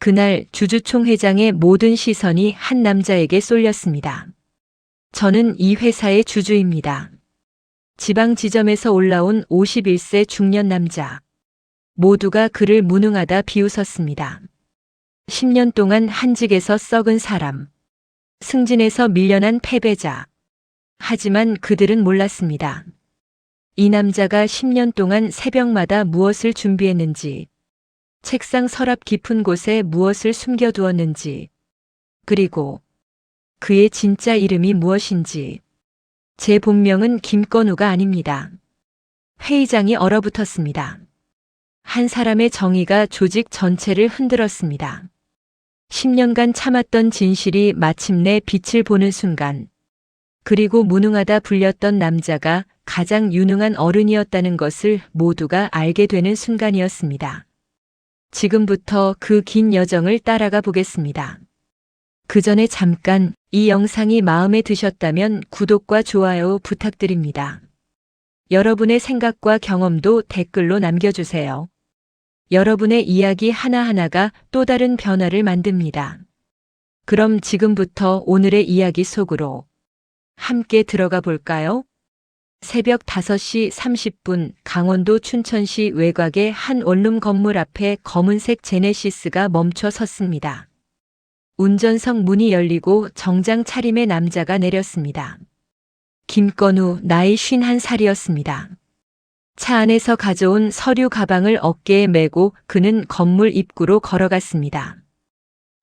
그날 주주총 회장의 모든 시선이 한 남자에게 쏠렸습니다. 저는 이 회사의 주주입니다. 지방 지점에서 올라온 51세 중년 남자. 모두가 그를 무능하다 비웃었습니다. 10년 동안 한직에서 썩은 사람. 승진에서 밀려난 패배자. 하지만 그들은 몰랐습니다. 이 남자가 10년 동안 새벽마다 무엇을 준비했는지, 책상 서랍 깊은 곳에 무엇을 숨겨두었는지, 그리고 그의 진짜 이름이 무엇인지. 제 본명은 김건우가 아닙니다. 회의장이 얼어붙었습니다. 한 사람의 정의가 조직 전체를 흔들었습니다. 10년간 참았던 진실이 마침내 빛을 보는 순간, 그리고 무능하다 불렸던 남자가 가장 유능한 어른이었다는 것을 모두가 알게 되는 순간이었습니다. 지금부터 그 긴 여정을 따라가 보겠습니다. 그 전에 잠깐 이 영상이 마음에 드셨다면 구독과 좋아요 부탁드립니다. 여러분의 생각과 경험도 댓글로 남겨주세요. 여러분의 이야기 하나하나가 또 다른 변화를 만듭니다. 그럼 지금부터 오늘의 이야기 속으로 함께 들어가 볼까요? 새벽 5시 30분 강원도 춘천시 외곽의 한 원룸 건물 앞에 검은색 제네시스가 멈춰 섰습니다. 운전석 문이 열리고 정장 차림의 남자가 내렸습니다. 김건우 나이 51살이었습니다. 차 안에서 가져온 서류 가방을 어깨에 메고 그는 건물 입구로 걸어갔습니다.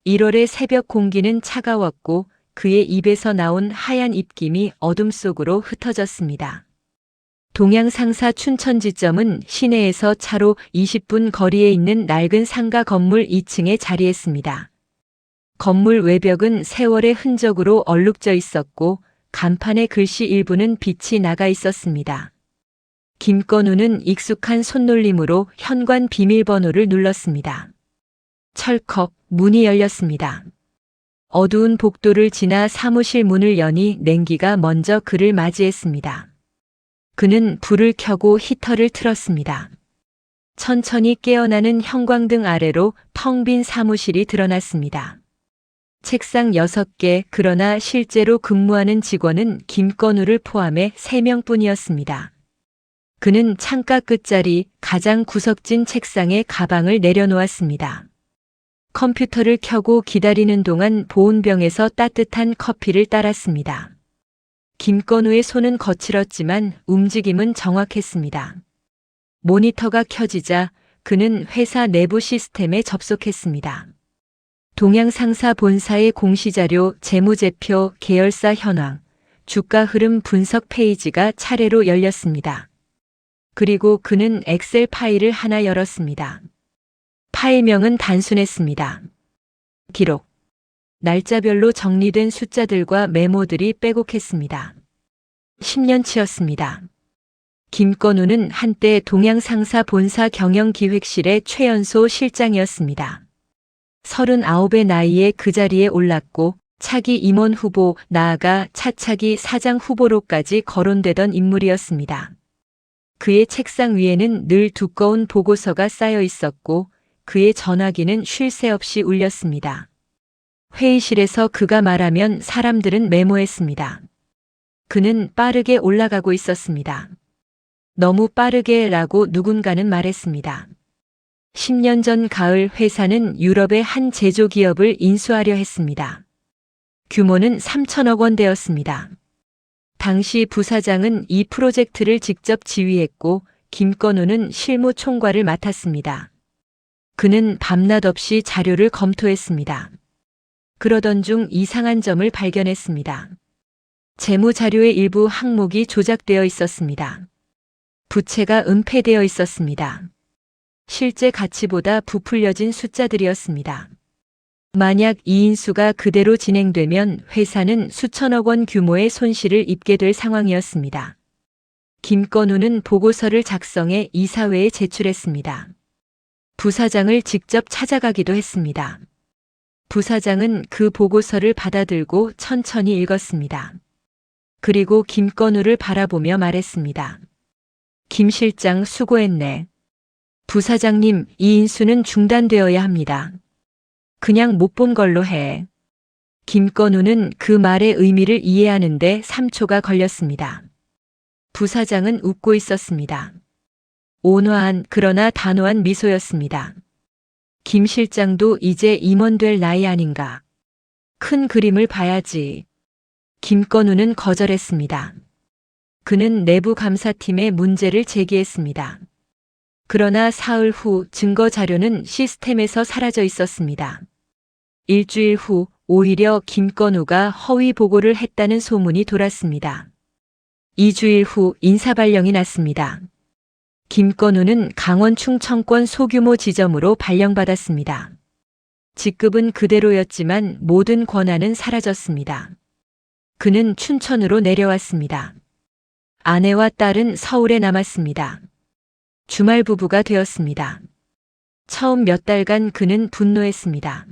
1월의 새벽 공기는 차가웠고 그의 입에서 나온 하얀 입김이 어둠 속으로 흩어졌습니다. 동양상사 춘천지점은 시내에서 차로 20분 거리에 있는 낡은 상가 건물 2층에 자리했습니다. 건물 외벽은 세월의 흔적으로 얼룩져 있었고 간판의 글씨 일부는 빛이 나가 있었습니다. 김건우는 익숙한 손놀림으로 현관 비밀번호를 눌렀습니다. 철컥 문이 열렸습니다. 어두운 복도를 지나 사무실 문을 여니 냉기가 먼저 그를 맞이했습니다. 그는 불을 켜고 히터를 틀었습니다. 천천히 깨어나는 형광등 아래로 텅 빈 사무실이 드러났습니다. 책상 6개, 그러나 실제로 근무하는 직원은 김건우를 포함해 3명뿐이었습니다. 그는 창가 끝자리 가장 구석진 책상에 가방을 내려놓았습니다. 컴퓨터를 켜고 기다리는 동안 보온병에서 따뜻한 커피를 따랐습니다. 김건우의 손은 거칠었지만 움직임은 정확했습니다. 모니터가 켜지자 그는 회사 내부 시스템에 접속했습니다. 동양상사 본사의 공시자료, 재무제표, 계열사 현황, 주가 흐름 분석 페이지가 차례로 열렸습니다. 그리고 그는 엑셀 파일을 하나 열었습니다. 파일명은 단순했습니다. 기록. 날짜별로 정리된 숫자들과 메모들이 빼곡했습니다. 10년치였습니다. 김건우는 한때 동양상사 본사 경영기획실의 최연소 실장이었습니다. 39의 나이에 그 자리에 올랐고 차기 임원 후보, 나아가 차차기 사장 후보로까지 거론되던 인물이었습니다. 그의 책상 위에는 늘 두꺼운 보고서가 쌓여 있었고 그의 전화기는 쉴 새 없이 울렸습니다. 회의실에서 그가 말하면 사람들은 메모했습니다. 그는 빠르게 올라가고 있었습니다. 너무 빠르게라고 누군가는 말했습니다. 10년 전 가을 회사는 유럽의 한 제조기업을 인수하려 했습니다. 규모는 3천억 원대였습니다. 당시 부사장은 이 프로젝트를 직접 지휘했고 김건우는 실무 총괄을 맡았습니다. 그는 밤낮 없이 자료를 검토했습니다. 그러던 중 이상한 점을 발견했습니다. 재무 자료의 일부 항목이 조작되어 있었습니다. 부채가 은폐되어 있었습니다. 실제 가치보다 부풀려진 숫자들이었습니다. 만약 이 인수가 그대로 진행되면 회사는 수천억 원 규모의 손실을 입게 될 상황이었습니다. 김건우는 보고서를 작성해 이사회에 제출했습니다. 부사장을 직접 찾아가기도 했습니다. 부사장은 그 보고서를 받아들고 천천히 읽었습니다. 그리고 김건우를 바라보며 말했습니다. 김 실장 수고했네. 부사장님, 이 인수는 중단되어야 합니다. 그냥 못 본 걸로 해. 김건우는 그 말의 의미를 이해하는데 3초가 걸렸습니다. 부사장은 웃고 있었습니다. 온화한 그러나 단호한 미소였습니다. 김 실장도 이제 임원 될 나이 아닌가. 큰 그림을 봐야지. 김건우는 거절했습니다. 그는 내부 감사팀에 문제를 제기했습니다. 그러나 사흘 후 증거 자료는 시스템에서 사라져 있었습니다. 일주일 후 오히려 김건우가 허위 보고를 했다는 소문이 돌았습니다. 2주일 후 인사발령이 났습니다. 김건우는 강원 충청권 소규모 지점으로 발령받았습니다. 직급은 그대로였지만 모든 권한은 사라졌습니다. 그는 춘천으로 내려왔습니다. 아내와 딸은 서울에 남았습니다. 주말 부부가 되었습니다. 처음 몇 달간 그는 분노했습니다.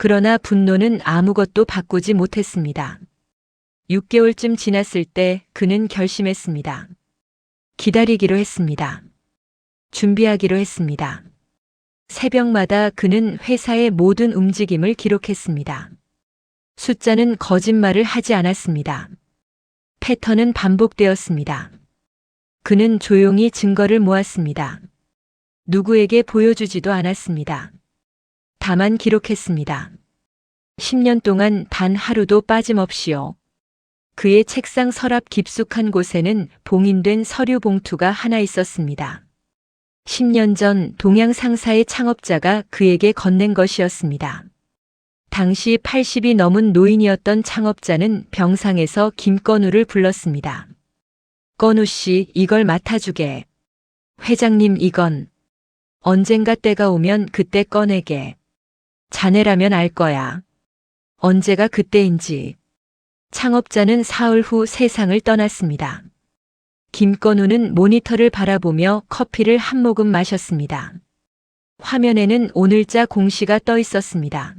그러나 분노는 아무것도 바꾸지 못했습니다. 6개월쯤 지났을 때 그는 결심했습니다. 기다리기로 했습니다. 준비하기로 했습니다. 새벽마다 그는 회사의 모든 움직임을 기록했습니다. 숫자는 거짓말을 하지 않았습니다. 패턴은 반복되었습니다. 그는 조용히 증거를 모았습니다. 누구에게 보여주지도 않았습니다. 다만 기록했습니다. 10년 동안 단 하루도 빠짐없이요. 그의 책상 서랍 깊숙한 곳에는 봉인된 서류 봉투가 하나 있었습니다. 10년 전 동양 상사의 창업자가 그에게 건넨 것이었습니다. 당시 80이 넘은 노인이었던 창업자는 병상에서 김건우를 불렀습니다. 건우 씨, 이걸 맡아주게. 회장님, 이건 언젠가 때가 오면 그때 꺼내게. 자네라면 알 거야. 언제가 그때인지. 창업자는 사흘 후 세상을 떠났습니다. 김건우는 모니터를 바라보며 커피를 한 모금 마셨습니다. 화면에는 오늘자 공시가 떠 있었습니다.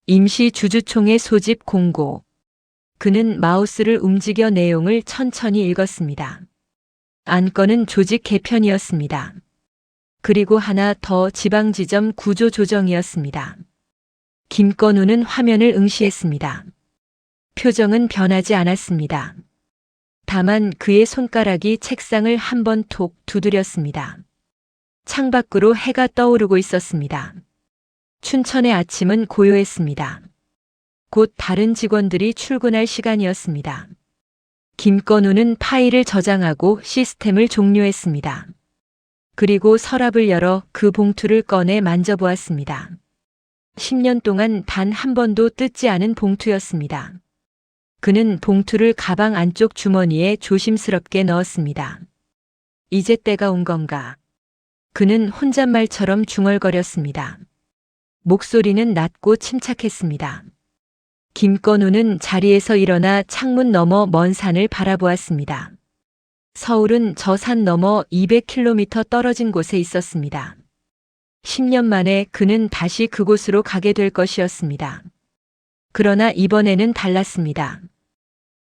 임시 주주총회 소집 공고. 그는 마우스를 움직여 내용을 천천히 읽었습니다. 안건은 조직 개편이었습니다. 그리고 하나 더 지방지점 구조 조정이었습니다. 김건우는 화면을 응시했습니다. 표정은 변하지 않았습니다. 다만 그의 손가락이 책상을 한 번 톡 두드렸습니다. 창밖으로 해가 떠오르고 있었습니다. 춘천의 아침은 고요했습니다. 곧 다른 직원들이 출근할 시간이었습니다. 김건우는 파일을 저장하고 시스템을 종료했습니다. 그리고 서랍을 열어 그 봉투를 꺼내 만져보았습니다. 10년 동안 단 한 번도 뜯지 않은 봉투였습니다. 그는 봉투를 가방 안쪽 주머니에 조심스럽게 넣었습니다. 이제 때가 온 건가? 그는 혼잣말처럼 중얼거렸습니다. 목소리는 낮고 침착했습니다. 김건우는 자리에서 일어나 창문 너머 먼 산을 바라보았습니다. 서울은 저 산 너머 200km 떨어진 곳에 있었습니다. 10년 만에 그는 다시 그곳으로 가게 될 것이었습니다. 그러나 이번에는 달랐습니다.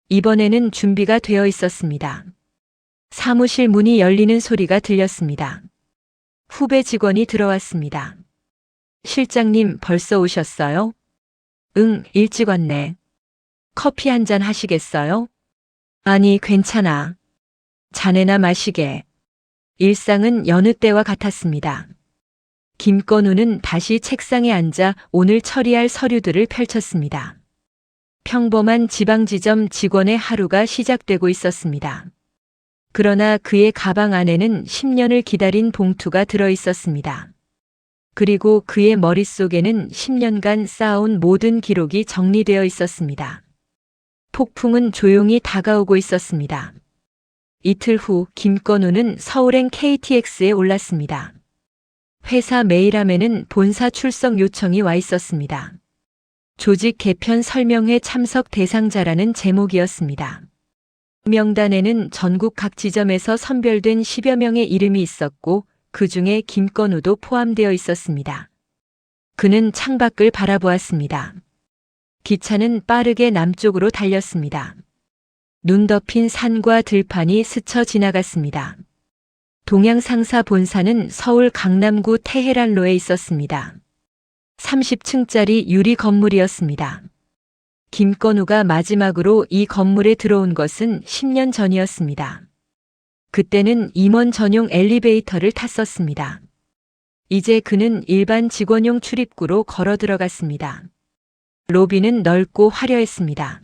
이번에는 준비가 되어 있었습니다. 사무실 문이 열리는 소리가 들렸습니다. 후배 직원이 들어왔습니다. 실장님, 벌써 오셨어요? 응, 일찍 왔네. 커피 한 잔 하시겠어요? 아니, 괜찮아. 자네나 마시게. 일상은 여느 때와 같았습니다. 김건우는 다시 책상에 앉아 오늘 처리할 서류들을 펼쳤습니다. 평범한 지방지점 직원의 하루가 시작되고 있었습니다. 그러나 그의 가방 안에는 10년을 기다린 봉투가 들어 있었습니다. 그리고 그의 머릿속에는 10년간 쌓아온 모든 기록이 정리되어 있었습니다. 폭풍은 조용히 다가오고 있었습니다. 이틀 후 김건우는 서울행 KTX에 올랐습니다. 회사 메일함에는 본사 출석 요청이 와 있었습니다. 조직 개편 설명회 참석 대상자라는 제목이었습니다. 명단에는 전국 각 지점에서 선별된 10여 명의 이름이 있었고 그 중에 김건우도 포함되어 있었습니다. 그는 창밖을 바라보았습니다. 기차는 빠르게 남쪽으로 달렸습니다. 눈 덮인 산과 들판이 스쳐 지나갔습니다. 동양 상사 본사는 서울 강남구 테헤란로에 있었습니다. 30층짜리 유리 건물이었습니다. 김건우가 마지막으로 이 건물에 들어온 것은 10년 전이었습니다. 그때는 임원 전용 엘리베이터를 탔었습니다. 이제 그는 일반 직원용 출입구로 걸어 들어갔습니다. 로비는 넓고 화려했습니다.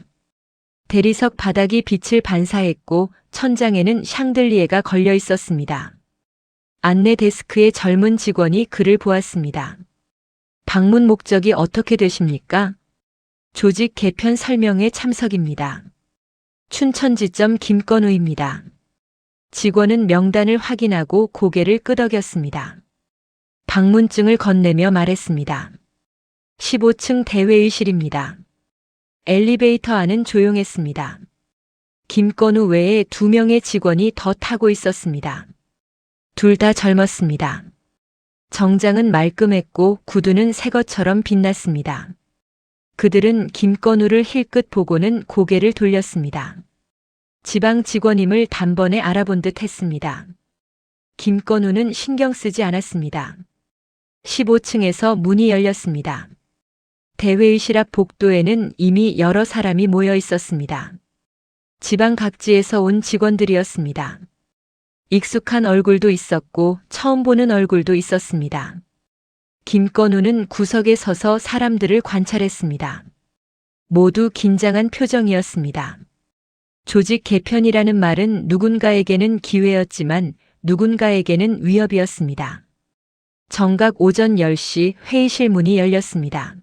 대리석 바닥이 빛을 반사했고 천장에는 샹들리에가 걸려 있었습니다. 안내 데스크의 젊은 직원이 그를 보았습니다. 방문 목적이 어떻게 되십니까? 조직 개편 설명회 참석입니다. 춘천지점 김건우입니다. 직원은 명단을 확인하고 고개를 끄덕였습니다. 방문증을 건네며 말했습니다. 15층 대회의실입니다. 엘리베이터 안은 조용했습니다. 김건우 외에 2명의 직원이 더 타고 있었습니다. 둘 다 젊었습니다. 정장은 말끔했고 구두는 새 것처럼 빛났습니다. 그들은 김건우를 힐끗 보고는 고개를 돌렸습니다. 지방 직원임을 단번에 알아본 듯 했습니다. 김건우는 신경 쓰지 않았습니다. 15층에서 문이 열렸습니다. 대회의실 앞 복도에는 이미 여러 사람이 모여 있었습니다. 지방 각지에서 온 직원들이었습니다. 익숙한 얼굴도 있었고 처음 보는 얼굴도 있었습니다. 김건우는 구석에 서서 사람들을 관찰했습니다. 모두 긴장한 표정이었습니다. 조직 개편이라는 말은 누군가에게는 기회였지만 누군가에게는 위협이었습니다. 정각 오전 10시 회의실 문이 열렸습니다.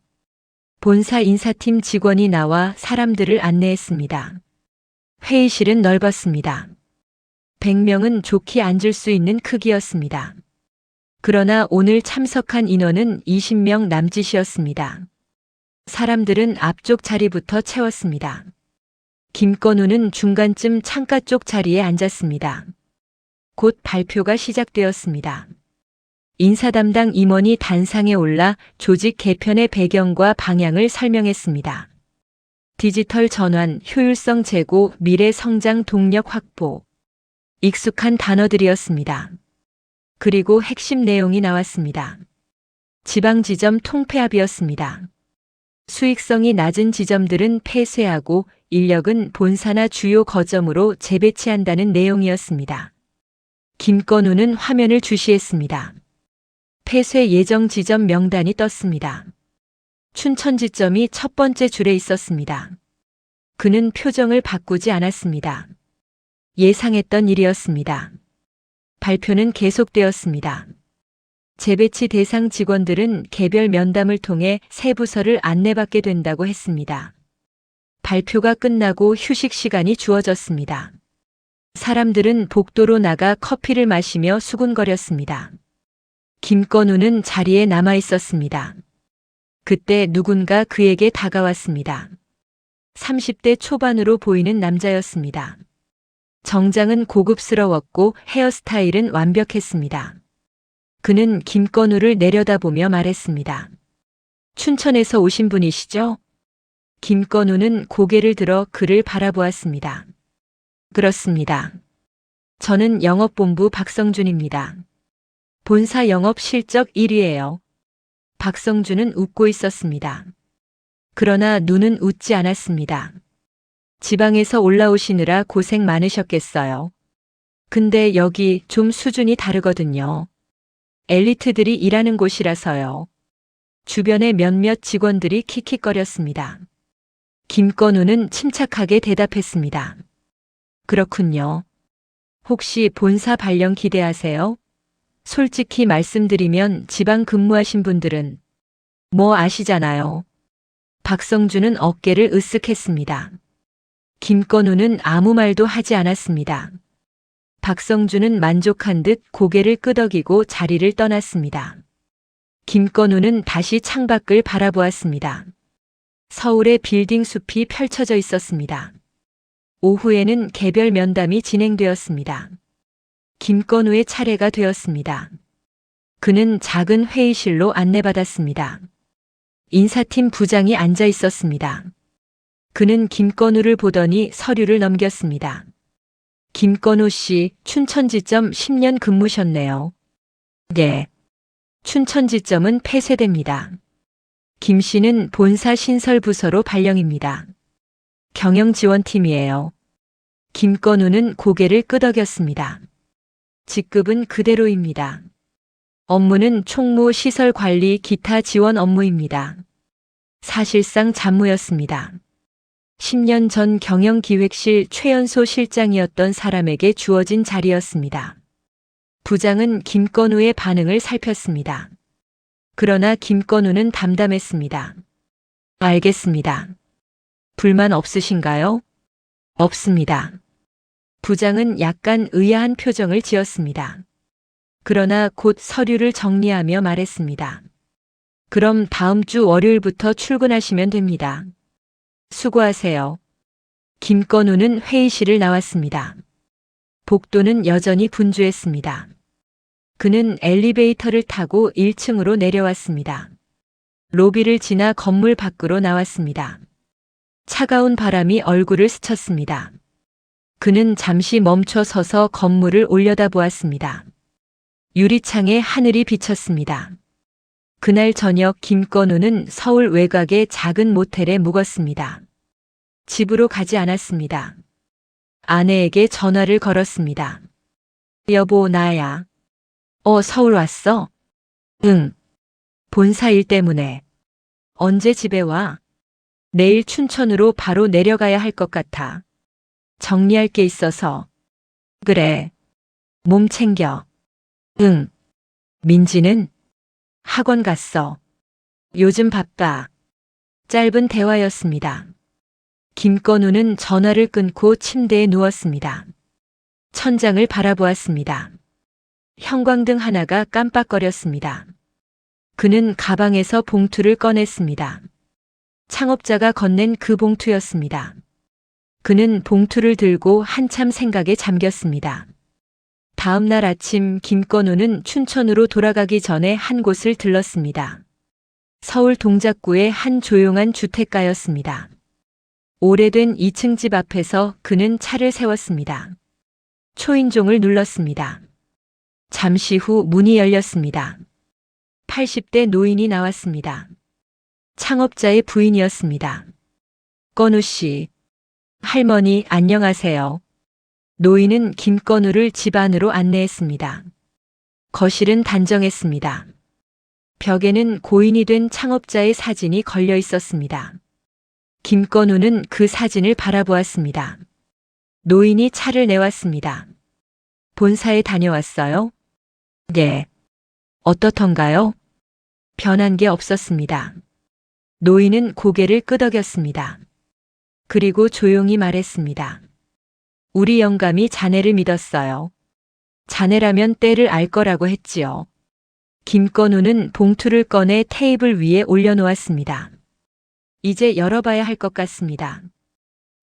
본사 인사팀 직원이 나와 사람들을 안내했습니다. 회의실은 넓었습니다. 100명은 좋게 앉을 수 있는 크기였습니다. 그러나 오늘 참석한 인원은 20명 남짓이었습니다. 사람들은 앞쪽 자리부터 채웠습니다. 김건우는 중간쯤 창가 쪽 자리에 앉았습니다. 곧 발표가 시작되었습니다. 인사 담당 임원이 단상에 올라 조직 개편의 배경과 방향을 설명했습니다. 디지털 전환, 효율성 제고, 미래 성장 동력 확보. 익숙한 단어들이었습니다. 그리고 핵심 내용이 나왔습니다. 지방지점 통폐합이었습니다. 수익성이 낮은 지점들은 폐쇄하고 인력은 본사나 주요 거점으로 재배치한다는 내용이었습니다. 김건우는 화면을 주시했습니다. 폐쇄 예정 지점 명단이 떴습니다. 춘천지점이 첫 번째 줄에 있었습니다. 그는 표정을 바꾸지 않았습니다. 예상했던 일이었습니다. 발표는 계속되었습니다. 재배치 대상 직원들은 개별 면담을 통해 새 부서를 안내받게 된다고 했습니다. 발표가 끝나고 휴식 시간이 주어졌습니다. 사람들은 복도로 나가 커피를 마시며 수군거렸습니다. 김건우는 자리에 남아 있었습니다. 그때 누군가 그에게 다가왔습니다. 30대 초반으로 보이는 남자였습니다. 정장은 고급스러웠고 헤어스타일은 완벽했습니다. 그는 김건우를 내려다보며 말했습니다. 춘천에서 오신 분이시죠? 김건우는 고개를 들어 그를 바라보았습니다. 그렇습니다. 저는 영업본부 박성준입니다. 본사 영업 실적 1위예요. 박성준은 웃고 있었습니다. 그러나 눈은 웃지 않았습니다. 지방에서 올라오시느라 고생 많으셨겠어요. 근데 여기 좀 수준이 다르거든요. 엘리트들이 일하는 곳이라서요. 주변의 몇몇 직원들이 킥킥거렸습니다. 김건우는 침착하게 대답했습니다. 그렇군요. 혹시 본사 발령 기대하세요? 솔직히 말씀드리면 지방 근무하신 분들은 뭐 아시잖아요. 박성준은 어깨를 으쓱했습니다. 김건우는 아무 말도 하지 않았습니다. 박성준은 만족한 듯 고개를 끄덕이고 자리를 떠났습니다. 김건우는 다시 창밖을 바라보았습니다. 서울의 빌딩 숲이 펼쳐져 있었습니다. 오후에는 개별 면담이 진행되었습니다. 김건우의 차례가 되었습니다. 그는 작은 회의실로 안내받았습니다. 인사팀 부장이 앉아 있었습니다. 그는 김건우를 보더니 서류를 넘겼습니다. 김건우 씨, 춘천지점 10년 근무셨네요. 네. 춘천지점은 폐쇄됩니다. 김 씨는 본사 신설부서로 발령입니다. 경영지원팀이에요. 김건우는 고개를 끄덕였습니다. 직급은 그대로입니다. 업무는 총무 시설 관리 기타 지원 업무입니다. 사실상 잡무였습니다. 10년 전 경영기획실 최연소 실장이었던 사람에게 주어진 자리였습니다. 부장은 김건우의 반응을 살폈습니다. 그러나 김건우는 담담했습니다. 알겠습니다. 불만 없으신가요? 없습니다. 부장은 약간 의아한 표정을 지었습니다. 그러나 곧 서류를 정리하며 말했습니다. 그럼 다음 주 월요일부터 출근하시면 됩니다. 수고하세요. 김건우는 회의실을 나왔습니다. 복도는 여전히 분주했습니다. 그는 엘리베이터를 타고 1층으로 내려왔습니다. 로비를 지나 건물 밖으로 나왔습니다. 차가운 바람이 얼굴을 스쳤습니다. 그는 잠시 멈춰 서서 건물을 올려다보았습니다. 유리창에 하늘이 비쳤습니다. 그날 저녁 김건우는 서울 외곽의 작은 모텔에 묵었습니다. 집으로 가지 않았습니다. 아내에게 전화를 걸었습니다. 여보, 나야. 서울 왔어? 응. 본사 일 때문에. 언제 집에 와? 내일 춘천으로 바로 내려가야 할 것 같아. 정리할 게 있어서. 그래. 몸 챙겨. 응. 민지는? 학원 갔어. 요즘 바빠. 짧은 대화였습니다. 김건우는 전화를 끊고 침대에 누웠습니다. 천장을 바라보았습니다. 형광등 하나가 깜빡거렸습니다. 그는 가방에서 봉투를 꺼냈습니다. 창업자가 건넨 그 봉투였습니다. 그는 봉투를 들고 한참 생각에 잠겼습니다. 다음 날 아침 김건우는 춘천으로 돌아가기 전에 한 곳을 들렀습니다. 서울 동작구의 한 조용한 주택가였습니다. 오래된 2층 집 앞에서 그는 차를 세웠습니다. 초인종을 눌렀습니다. 잠시 후 문이 열렸습니다. 80대 노인이 나왔습니다. 창업자의 부인이었습니다. 건우 씨. 할머니, 안녕하세요. 노인은 김건우를 집 안으로 안내했습니다. 거실은 단정했습니다. 벽에는 고인이 된 창업자의 사진이 걸려 있었습니다. 김건우는 그 사진을 바라보았습니다. 노인이 차를 내왔습니다. 본사에 다녀왔어요? 네. 어떻던가요? 변한 게 없었습니다. 노인은 고개를 끄덕였습니다. 그리고 조용히 말했습니다. 우리 영감이 자네를 믿었어요. 자네라면 때를 알 거라고 했지요. 김건우는 봉투를 꺼내 테이블 위에 올려놓았습니다. 이제 열어봐야 할 것 같습니다.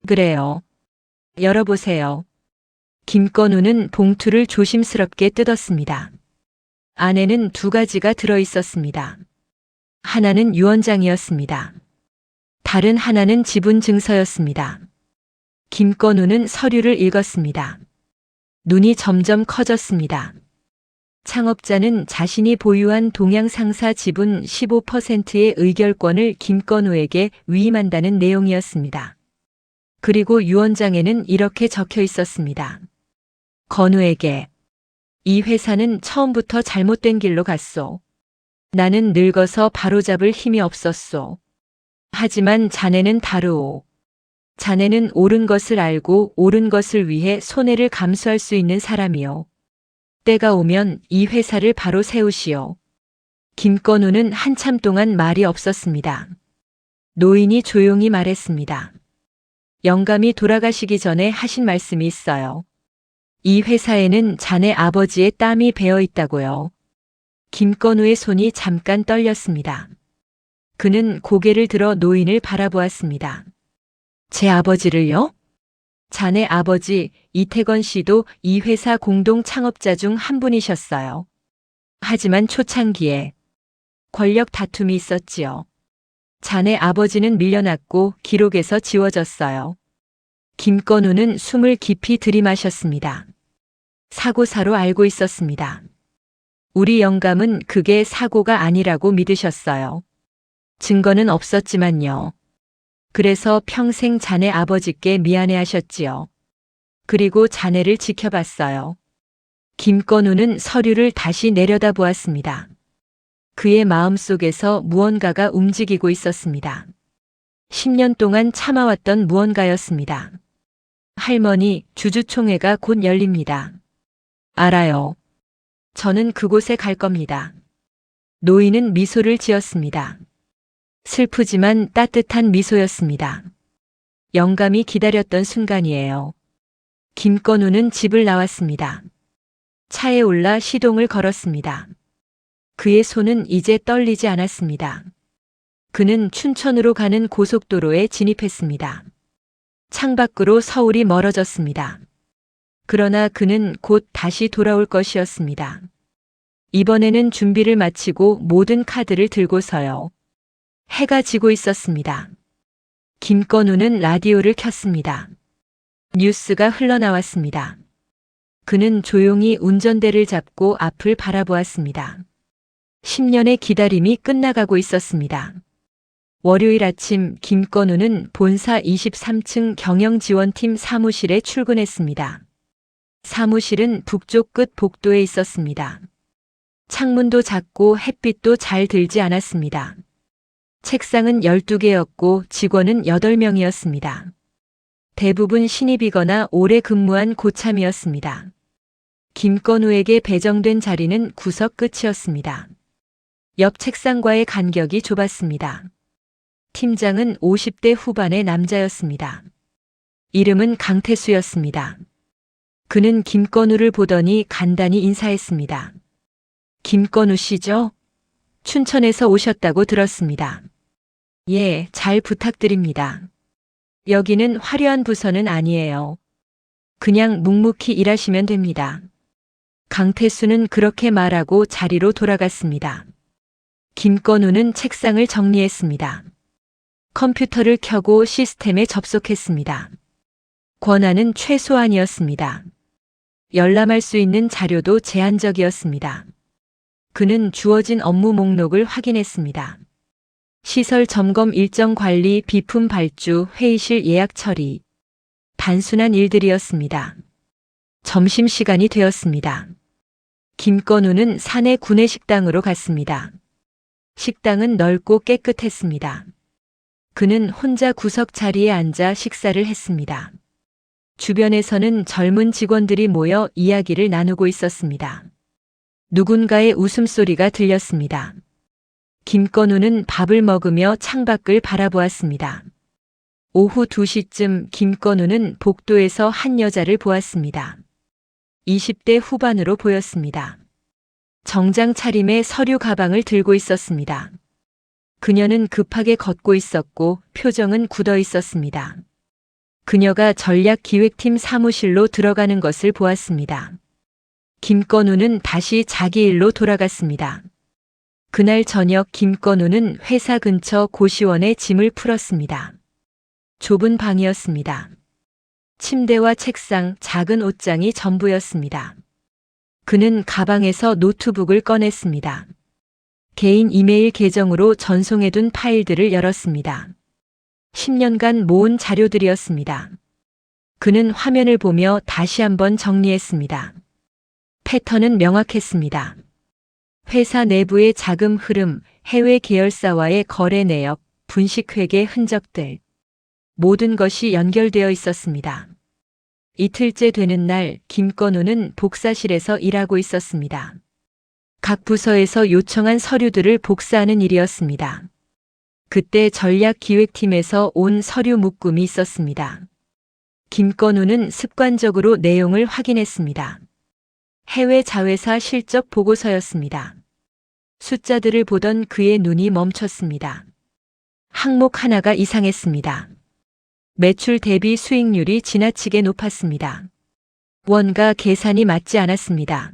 그래요. 열어보세요. 김건우는 봉투를 조심스럽게 뜯었습니다. 안에는 2가지가 들어있었습니다. 하나는 유언장이었습니다. 다른 하나는 지분 증서였습니다. 김건우는 서류를 읽었습니다. 눈이 점점 커졌습니다. 창업자는 자신이 보유한 동양상사 지분 15%의 의결권을 김건우에게 위임한다는 내용이었습니다. 그리고 유언장에는 이렇게 적혀 있었습니다. 건우에게. 이 회사는 처음부터 잘못된 길로 갔소. 나는 늙어서 바로잡을 힘이 없었소. 하지만 자네는 다르오. 자네는 옳은 것을 알고 옳은 것을 위해 손해를 감수할 수 있는 사람이오. 때가 오면 이 회사를 바로 세우시오. 김건우는 한참 동안 말이 없었습니다. 노인이 조용히 말했습니다. 영감이 돌아가시기 전에 하신 말씀이 있어요. 이 회사에는 자네 아버지의 땀이 배어 있다고요. 김건우의 손이 잠깐 떨렸습니다. 그는 고개를 들어 노인을 바라보았습니다. 제 아버지를요? 자네 아버지 이태건 씨도 이 회사 공동 창업자 중 한 분이셨어요. 하지만 초창기에 권력 다툼이 있었지요. 자네 아버지는 밀려났고 기록에서 지워졌어요. 김건우는 숨을 깊이 들이마셨습니다. 사고사로 알고 있었습니다. 우리 영감은 그게 사고가 아니라고 믿으셨어요. 증거는 없었지만요. 그래서 평생 자네 아버지께 미안해 하셨지요. 그리고 자네를 지켜봤어요. 김건우는 서류를 다시 내려다보았습니다. 그의 마음속에서 무언가가 움직이고 있었습니다. 10년 동안 참아왔던 무언가였습니다. 할머니, 주주총회가 곧 열립니다. 알아요. 저는 그곳에 갈 겁니다. 노인은 미소를 지었습니다. 슬프지만 따뜻한 미소였습니다. 영감이 기다렸던 순간이에요. 김건우는 집을 나왔습니다. 차에 올라 시동을 걸었습니다. 그의 손은 이제 떨리지 않았습니다. 그는 춘천으로 가는 고속도로에 진입했습니다. 창밖으로 서울이 멀어졌습니다. 그러나 그는 곧 다시 돌아올 것이었습니다. 이번에는 준비를 마치고 모든 카드를 들고서요. 해가 지고 있었습니다. 김건우는 라디오를 켰습니다. 뉴스가 흘러나왔습니다. 그는 조용히 운전대를 잡고 앞을 바라보았습니다. 10년의 기다림이 끝나가고 있었습니다. 월요일 아침 김건우는 본사 23층 경영지원팀 사무실에 출근했습니다. 사무실은 북쪽 끝 복도에 있었습니다. 창문도 작고 햇빛도 잘 들지 않았습니다. 책상은 12개였고 직원은 8명이었습니다. 대부분 신입이거나 오래 근무한 고참이었습니다. 김건우에게 배정된 자리는 구석 끝이었습니다. 옆 책상과의 간격이 좁았습니다. 팀장은 50대 후반의 남자였습니다. 이름은 강태수였습니다. 그는 김건우를 보더니 간단히 인사했습니다. 김건우 씨죠? 춘천에서 오셨다고 들었습니다. 예, 잘 부탁드립니다. 여기는 화려한 부서는 아니에요. 그냥 묵묵히 일하시면 됩니다. 강태수는 그렇게 말하고 자리로 돌아갔습니다. 김건우는 책상을 정리했습니다. 컴퓨터를 켜고 시스템에 접속했습니다. 권한은 최소한이었습니다. 열람할 수 있는 자료도 제한적이었습니다. 그는 주어진 업무 목록을 확인했습니다. 시설 점검 일정 관리, 비품 발주, 회의실 예약 처리. 단순한 일들이었습니다. 점심시간이 되었습니다. 김건우는 사내 구내식당으로 갔습니다. 식당은 넓고 깨끗했습니다. 그는 혼자 구석 자리에 앉아 식사를 했습니다. 주변에서는 젊은 직원들이 모여 이야기를 나누고 있었습니다. 누군가의 웃음소리가 들렸습니다. 김건우는 밥을 먹으며 창밖을 바라보았습니다. 오후 2시쯤 김건우는 복도에서 한 여자를 보았습니다. 20대 후반으로 보였습니다. 정장 차림에 서류 가방을 들고 있었습니다. 그녀는 급하게 걷고 있었고 표정은 굳어 있었습니다. 그녀가 전략기획팀 사무실로 들어가는 것을 보았습니다. 김건우는 다시 자기 일로 돌아갔습니다. 그날 저녁 김건우는 회사 근처 고시원에 짐을 풀었습니다. 좁은 방이었습니다. 침대와 책상, 작은 옷장이 전부였습니다. 그는 가방에서 노트북을 꺼냈습니다. 개인 이메일 계정으로 전송해둔 파일들을 열었습니다. 10년간 모은 자료들이었습니다. 그는 화면을 보며 다시 한번 정리했습니다. 패턴은 명확했습니다. 회사 내부의 자금 흐름, 해외 계열사와의 거래 내역, 분식회계 흔적들. 모든 것이 연결되어 있었습니다. 이틀째 되는 날 김건우는 복사실에서 일하고 있었습니다. 각 부서에서 요청한 서류들을 복사하는 일이었습니다. 그때 전략기획팀에서 온 서류 묶음이 있었습니다. 김건우는 습관적으로 내용을 확인했습니다. 해외 자회사 실적 보고서였습니다. 숫자들을 보던 그의 눈이 멈췄습니다. 항목 하나가 이상했습니다. 매출 대비 수익률이 지나치게 높았습니다. 원가 계산이 맞지 않았습니다.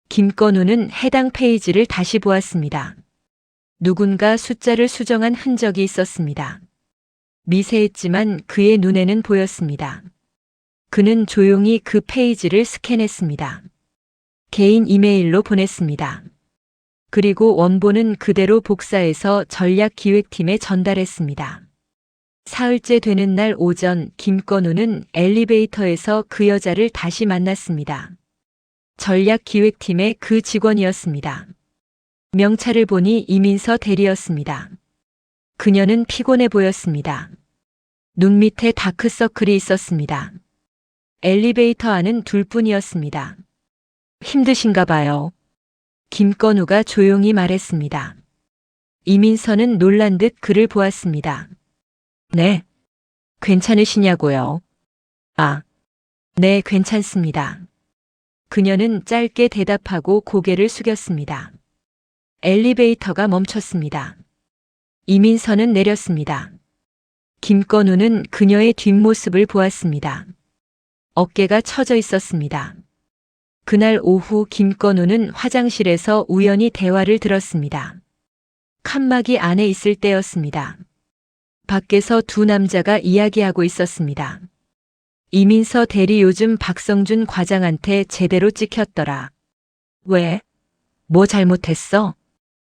김건우는 해당 페이지를 다시 보았습니다. 누군가 숫자를 수정한 흔적이 있었습니다. 미세했지만 그의 눈에는 보였습니다. 그는 조용히 그 페이지를 스캔했습니다. 개인 이메일로 보냈습니다. 그리고 원본은 그대로 복사해서 전략기획팀에 전달했습니다. 사흘째 되는 날 오전 김건우는 엘리베이터에서 그 여자를 다시 만났습니다. 전략기획팀의 그 직원이었습니다. 명찰을 보니 이민서 대리였습니다. 그녀는 피곤해 보였습니다. 눈 밑에 다크서클이 있었습니다. 엘리베이터 안은 둘뿐이었습니다. 힘드신가 봐요. 김건우가 조용히 말했습니다. 이민서는 놀란 듯 그를 보았습니다. 네. 괜찮으시냐고요? 아, 네, 괜찮습니다. 그녀는 짧게 대답하고 고개를 숙였습니다. 엘리베이터가 멈췄습니다. 이민서는 내렸습니다. 김건우는 그녀의 뒷모습을 보았습니다. 어깨가 처져 있었습니다. 그날 오후 김건우는 화장실에서 우연히 대화를 들었습니다. 칸막이 안에 있을 때였습니다. 밖에서 두 남자가 이야기하고 있었습니다. 이민서 대리 요즘 박성준 과장한테 제대로 찍혔더라. 왜? 뭐 잘못했어?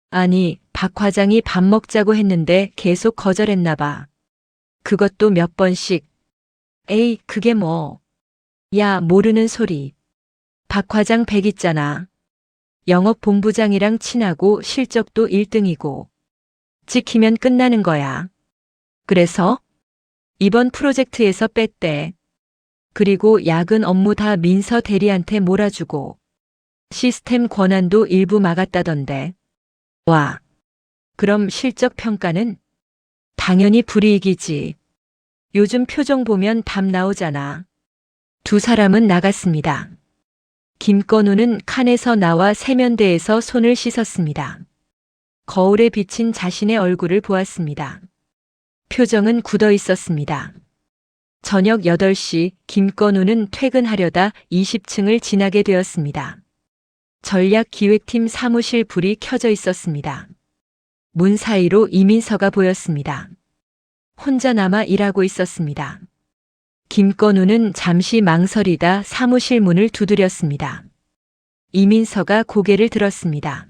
아니, 박 과장이 밥 먹자고 했는데 계속 거절했나 봐. 그것도 몇 번씩. 에이, 그게 뭐. 야, 모르는 소리. 박 과장 백 있잖아. 영업본부장이랑 친하고 실적도 1등이고. 찍히면 끝나는 거야. 그래서? 이번 프로젝트에서 뺐대. 그리고 야근 업무 다 민서 대리한테 몰아주고. 시스템 권한도 일부 막았다던데. 와. 그럼 실적 평가는? 당연히 불이익이지. 요즘 표정 보면 답 나오잖아. 두 사람은 나갔습니다. 김건우는 칸에서 나와 세면대에서 손을 씻었습니다. 거울에 비친 자신의 얼굴을 보았습니다. 표정은 굳어 있었습니다. 저녁 8시 김건우는 퇴근하려다 20층을 지나게 되었습니다. 전략기획팀 사무실 불이 켜져 있었습니다. 문 사이로 이민서가 보였습니다. 혼자 남아 일하고 있었습니다. 김건우는 잠시 망설이다 사무실 문을 두드렸습니다. 이민서가 고개를 들었습니다.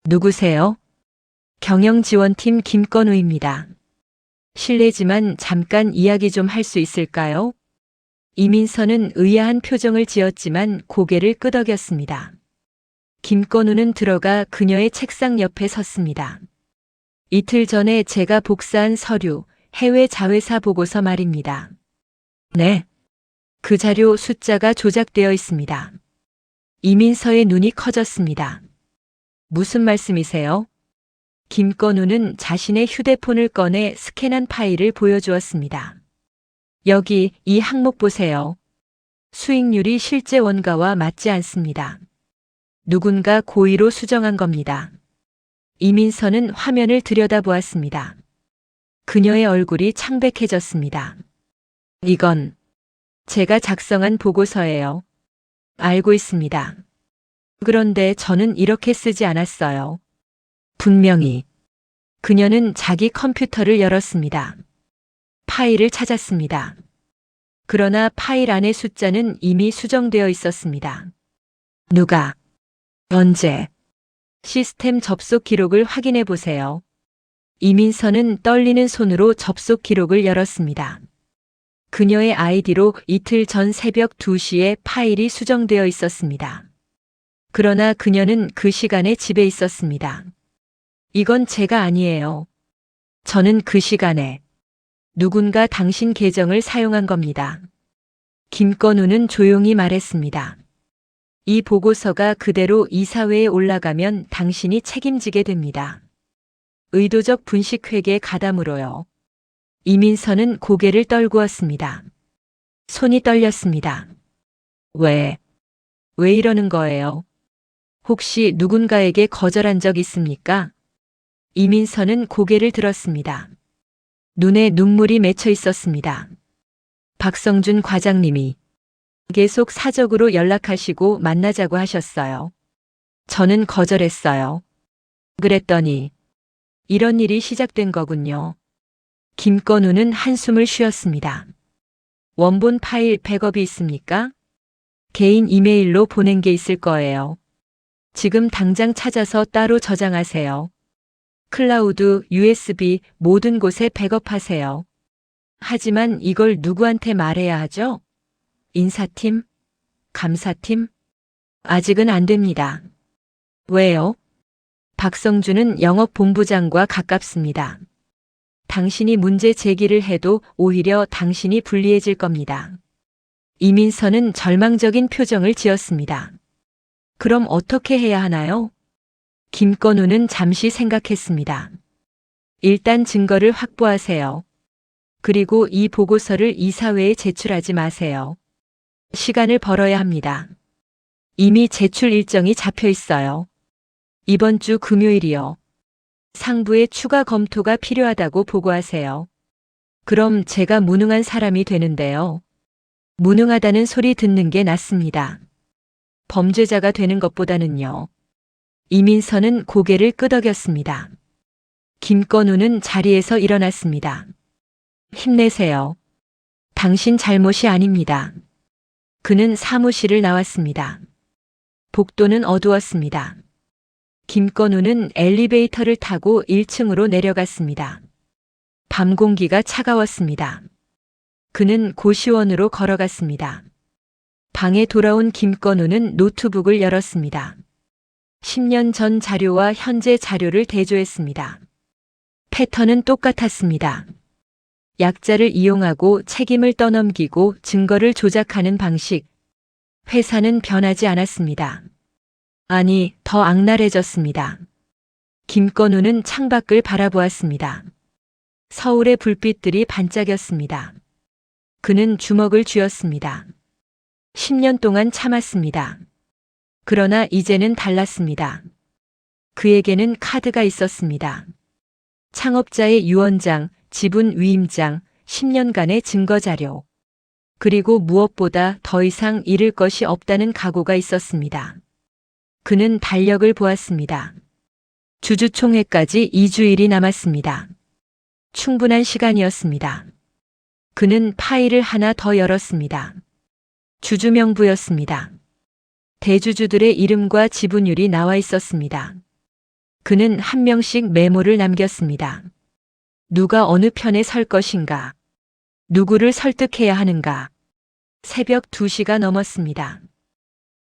누구세요? 경영지원팀 김건우입니다. 실례지만 잠깐 이야기 좀 할 수 있을까요? 이민서는 의아한 표정을 지었지만 고개를 끄덕였습니다. 김건우는 들어가 그녀의 책상 옆에 섰습니다. 이틀 전에 제가 복사한 서류, 해외 자회사 보고서 말입니다. 네. 그 자료 숫자가 조작되어 있습니다. 이민서의 눈이 커졌습니다. 무슨 말씀이세요? 김건우는 자신의 휴대폰을 꺼내 스캔한 파일을 보여주었습니다. 여기 이 항목 보세요. 수익률이 실제 원가와 맞지 않습니다. 누군가 고의로 수정한 겁니다. 이민서는 화면을 들여다보았습니다. 그녀의 얼굴이 창백해졌습니다. 이건 제가 작성한 보고서예요. 알고 있습니다. 그런데 저는 이렇게 쓰지 않았어요. 분명히. 그녀는 자기 컴퓨터를 열었습니다. 파일을 찾았습니다. 그러나 파일 안의 숫자는 이미 수정되어 있었습니다. 누가? 언제? 시스템 접속 기록을 확인해 보세요. 이민서는 떨리는 손으로 접속 기록을 열었습니다. 그녀의 아이디로 이틀 전 새벽 2시에 파일이 수정되어 있었습니다. 그러나 그녀는 그 시간에 집에 있었습니다. 이건 제가 아니에요. 저는 그 시간에 누군가 당신 계정을 사용한 겁니다. 김건우는 조용히 말했습니다. 이 보고서가 그대로 이사회에 올라가면 당신이 책임지게 됩니다. 의도적 분식회계 가담으로요. 이민서는 고개를 떨구었습니다. 손이 떨렸습니다. 왜 이러는 거예요? 혹시 누군가에게 거절한 적 있습니까? 이민서는 고개를 들었습니다. 눈에 눈물이 맺혀 있었습니다. 박성준 과장님이 계속 사적으로 연락하시고 만나자고 하셨어요. 저는 거절했어요. 그랬더니 이런 일이 시작된 거군요. 김건우는 한숨을 쉬었습니다. 원본 파일 백업이 있습니까? 개인 이메일로 보낸 게 있을 거예요. 지금 당장 찾아서 따로 저장하세요. 클라우드, USB 모든 곳에 백업하세요. 하지만 이걸 누구한테 말해야 하죠? 인사팀? 감사팀? 아직은 안 됩니다. 왜요? 박성준은 영업본부장과 가깝습니다. 당신이 문제 제기를 해도 오히려 당신이 불리해질 겁니다. 이민서는 절망적인 표정을 지었습니다. 그럼 어떻게 해야 하나요? 김건우는 잠시 생각했습니다. 일단 증거를 확보하세요. 그리고 이 보고서를 이사회에 제출하지 마세요. 시간을 벌어야 합니다. 이미 제출 일정이 잡혀 있어요. 이번 주 금요일이요. 상부에 추가 검토가 필요하다고 보고하세요. 그럼 제가 무능한 사람이 되는데요. 무능하다는 소리 듣는 게 낫습니다. 범죄자가 되는 것보다는요. 이민서는 고개를 끄덕였습니다. 김건우는 자리에서 일어났습니다. 힘내세요. 당신 잘못이 아닙니다. 그는 사무실을 나왔습니다. 복도는 어두웠습니다. 김건우는 엘리베이터를 타고 1층으로 내려갔습니다. 밤 공기가 차가웠습니다. 그는 고시원으로 걸어갔습니다. 방에 돌아온 김건우는 노트북을 열었습니다. 10년 전 자료와 현재 자료를 대조했습니다. 패턴은 똑같았습니다. 약자를 이용하고 책임을 떠넘기고 증거를 조작하는 방식. 회사는 변하지 않았습니다. 아니, 더 악랄해졌습니다. 김건우는 창밖을 바라보았습니다. 서울의 불빛들이 반짝였습니다. 그는 주먹을 쥐었습니다. 10년 동안 참았습니다. 그러나 이제는 달랐습니다. 그에게는 카드가 있었습니다. 창업자의 유언장, 지분 위임장, 10년간의 증거자료. 그리고 무엇보다 더 이상 잃을 것이 없다는 각오가 있었습니다. 그는 달력을 보았습니다. 주주총회까지 2주일이 남았습니다. 충분한 시간이었습니다. 그는 파일을 하나 더 열었습니다. 주주명부였습니다. 대주주들의 이름과 지분율이 나와 있었습니다. 그는 한 명씩 메모를 남겼습니다. 누가 어느 편에 설 것인가? 누구를 설득해야 하는가? 새벽 2시가 넘었습니다.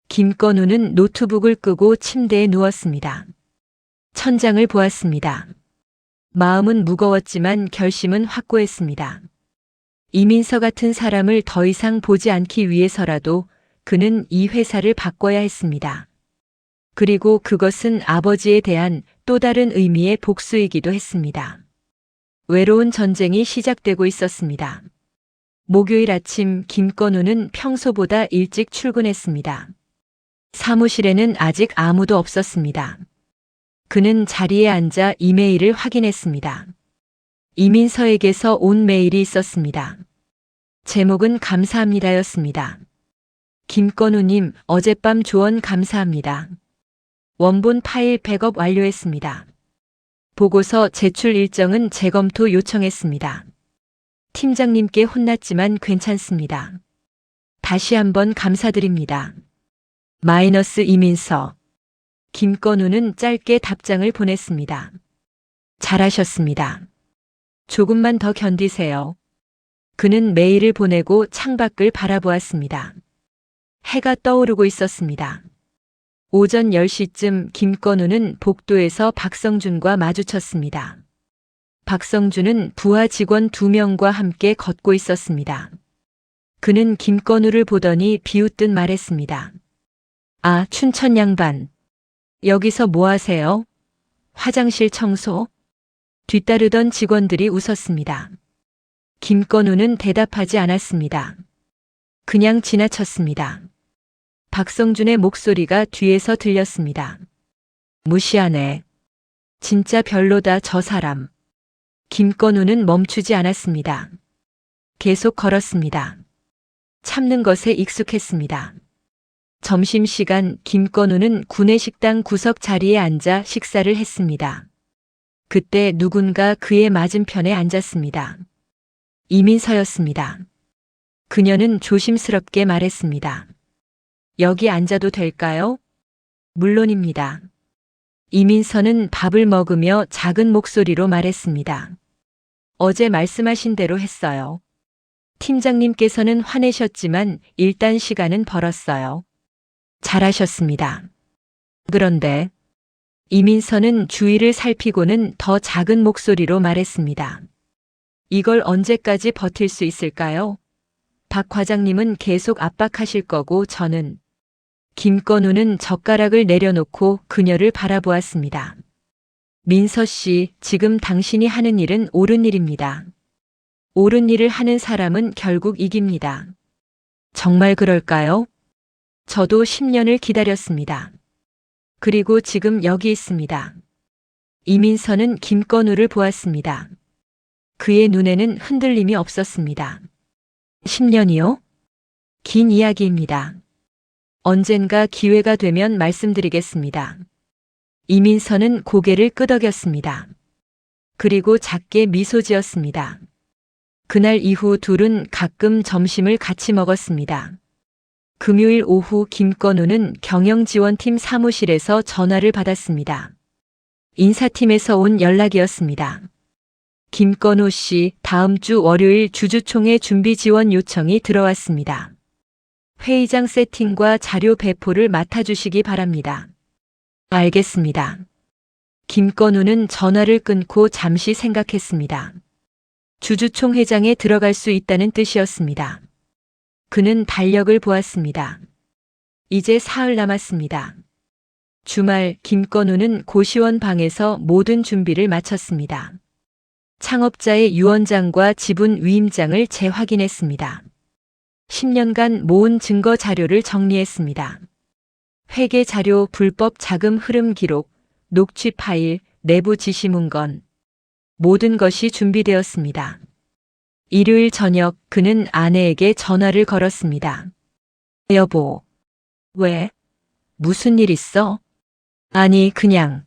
김건우는 노트북을 끄고 침대에 누웠습니다. 천장을 보았습니다. 마음은 무거웠지만 결심은 확고했습니다. 이민서 같은 사람을 더 이상 보지 않기 위해서라도 그는 이 회사를 바꿔야 했습니다. 그리고 그것은 아버지에 대한 또 다른 의미의 복수이기도 했습니다. 외로운 전쟁이 시작되고 있었습니다. 목요일 아침 김건우는 평소보다 일찍 출근했습니다. 사무실에는 아직 아무도 없었습니다. 그는 자리에 앉아 이메일을 확인했습니다. 이민서에게서 온 메일이 있었습니다. 제목은 감사합니다였습니다. 김건우님, 어젯밤 조언 감사합니다. 원본 파일 백업 완료했습니다. 보고서 제출 일정은 재검토 요청했습니다. 팀장님께 혼났지만 괜찮습니다. 다시 한번 감사드립니다. 마이너스 이민서. 김건우는 짧게 답장을 보냈습니다. 잘하셨습니다. 조금만 더 견디세요. 그는 메일을 보내고 창밖을 바라보았습니다. 해가 떠오르고 있었습니다. 오전 10시쯤 김건우는 복도에서 박성준과 마주쳤습니다. 박성준은 부하 직원 2명과 함께 걷고 있었습니다. 그는 김건우를 보더니 비웃듯 말했습니다. 아, 춘천 양반. 여기서 뭐 하세요? 화장실 청소? 뒤따르던 직원들이 웃었습니다. 김건우는 대답하지 않았습니다. 그냥 지나쳤습니다. 박성준의 목소리가 뒤에서 들렸습니다. 무시하네. 진짜 별로다 저 사람. 김건우는 멈추지 않았습니다. 계속 걸었습니다. 참는 것에 익숙했습니다. 점심시간 김건우는 구내식당 구석 자리에 앉아 식사를 했습니다. 그때 누군가 그의 맞은편에 앉았습니다. 이민서였습니다. 그녀는 조심스럽게 말했습니다. 여기 앉아도 될까요? 물론입니다. 이민서는 밥을 먹으며 작은 목소리로 말했습니다. 어제 말씀하신 대로 했어요. 팀장님께서는 화내셨지만 일단 시간은 벌었어요. 잘하셨습니다. 그런데 이민서는 주위를 살피고는 더 작은 목소리로 말했습니다. 이걸 언제까지 버틸 수 있을까요? 박 과장님은 계속 압박하실 거고 저는 김건우는 젓가락을 내려놓고 그녀를 바라보았습니다. 민서 씨, 지금 당신이 하는 일은 옳은 일입니다. 옳은 일을 하는 사람은 결국 이깁니다. 정말 그럴까요? 저도 10년을 기다렸습니다. 그리고 지금 여기 있습니다. 이민서는 김건우를 보았습니다. 그의 눈에는 흔들림이 없었습니다. 10년이요? 긴 이야기입니다. 언젠가 기회가 되면 말씀드리겠습니다. 이민서는 고개를 끄덕였습니다. 그리고 작게 미소 지었습니다. 그날 이후 둘은 가끔 점심을 같이 먹었습니다. 금요일 오후 김건우는 경영지원팀 사무실에서 전화를 받았습니다. 인사팀에서 온 연락이었습니다. 김건우 씨, 다음 주 월요일 주주총회 준비 지원 요청이 들어왔습니다. 회의장 세팅과 자료 배포를 맡아주시기 바랍니다. 알겠습니다. 김건우는 전화를 끊고 잠시 생각했습니다. 주주총회장에 들어갈 수 있다는 뜻이었습니다. 그는 달력을 보았습니다. 이제 사흘 남았습니다. 주말 김건우는 고시원 방에서 모든 준비를 마쳤습니다. 창업자의 유언장과 지분 위임장을 재확인했습니다. 10년간 모은 증거 자료를 정리했습니다. 회계 자료, 불법 자금 흐름 기록, 녹취 파일, 내부 지시 문건. 모든 것이 준비되었습니다. 일요일 저녁 그는 아내에게 전화를 걸었습니다. 여보. 왜? 무슨 일 있어? 아니, 그냥.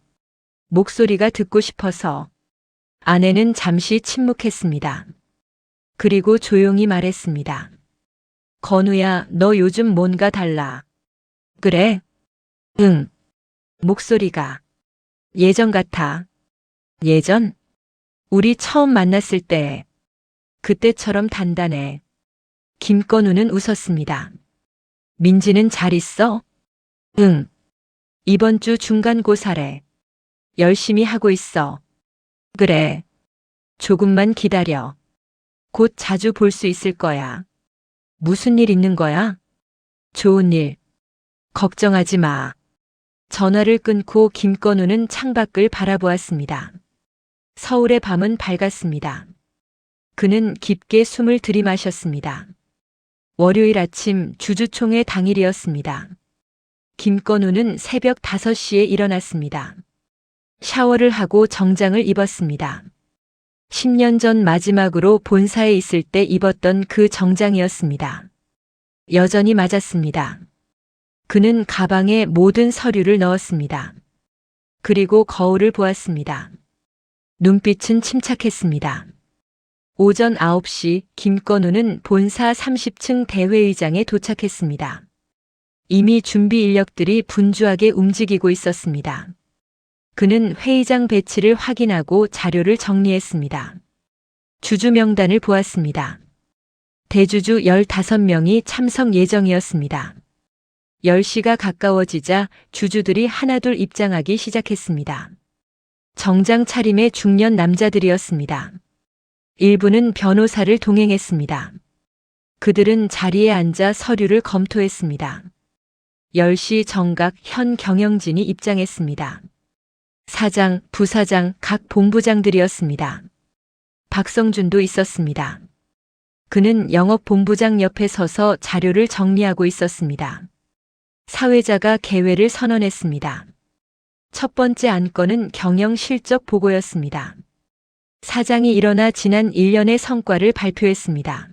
목소리가 듣고 싶어서. 아내는 잠시 침묵했습니다. 그리고 조용히 말했습니다. 건우야, 너 요즘 뭔가 달라. 그래? 응. 목소리가. 예전 같아. 예전? 우리 처음 만났을 때. 그때처럼 단단해. 김건우는 웃었습니다. 민지는 잘 있어? 응. 이번 주 중간고사래. 열심히 하고 있어. 그래. 조금만 기다려. 곧 자주 볼 수 있을 거야. 무슨 일 있는 거야? 좋은 일. 걱정하지 마. 전화를 끊고 김건우는 창밖을 바라보았습니다. 서울의 밤은 밝았습니다. 그는 깊게 숨을 들이마셨습니다. 월요일 아침 주주총회 당일이었습니다. 김건우는 새벽 5시에 일어났습니다. 샤워를 하고 정장을 입었습니다. 10년 전 마지막으로 본사에 있을 때 입었던 그 정장이었습니다. 여전히 맞았습니다. 그는 가방에 모든 서류를 넣었습니다. 그리고 거울을 보았습니다. 눈빛은 침착했습니다. 오전 9시 김건우는 본사 30층 대회의장에 도착했습니다. 이미 준비 인력들이 분주하게 움직이고 있었습니다. 그는 회의장 배치를 확인하고 자료를 정리했습니다. 주주 명단을 보았습니다. 대주주 15명이 참석 예정이었습니다. 10시가 가까워지자 주주들이 하나둘 입장하기 시작했습니다. 정장 차림의 중년 남자들이었습니다. 일부는 변호사를 동행했습니다. 그들은 자리에 앉아 서류를 검토했습니다. 10시 정각 현 경영진이 입장했습니다. 사장, 부사장, 각 본부장들이었습니다. 박성준도 있었습니다. 그는 영업본부장 옆에 서서 자료를 정리하고 있었습니다. 사회자가 개회를 선언했습니다. 첫 번째 안건은 경영 실적 보고였습니다. 사장이 일어나 지난 1년의 성과를 발표했습니다.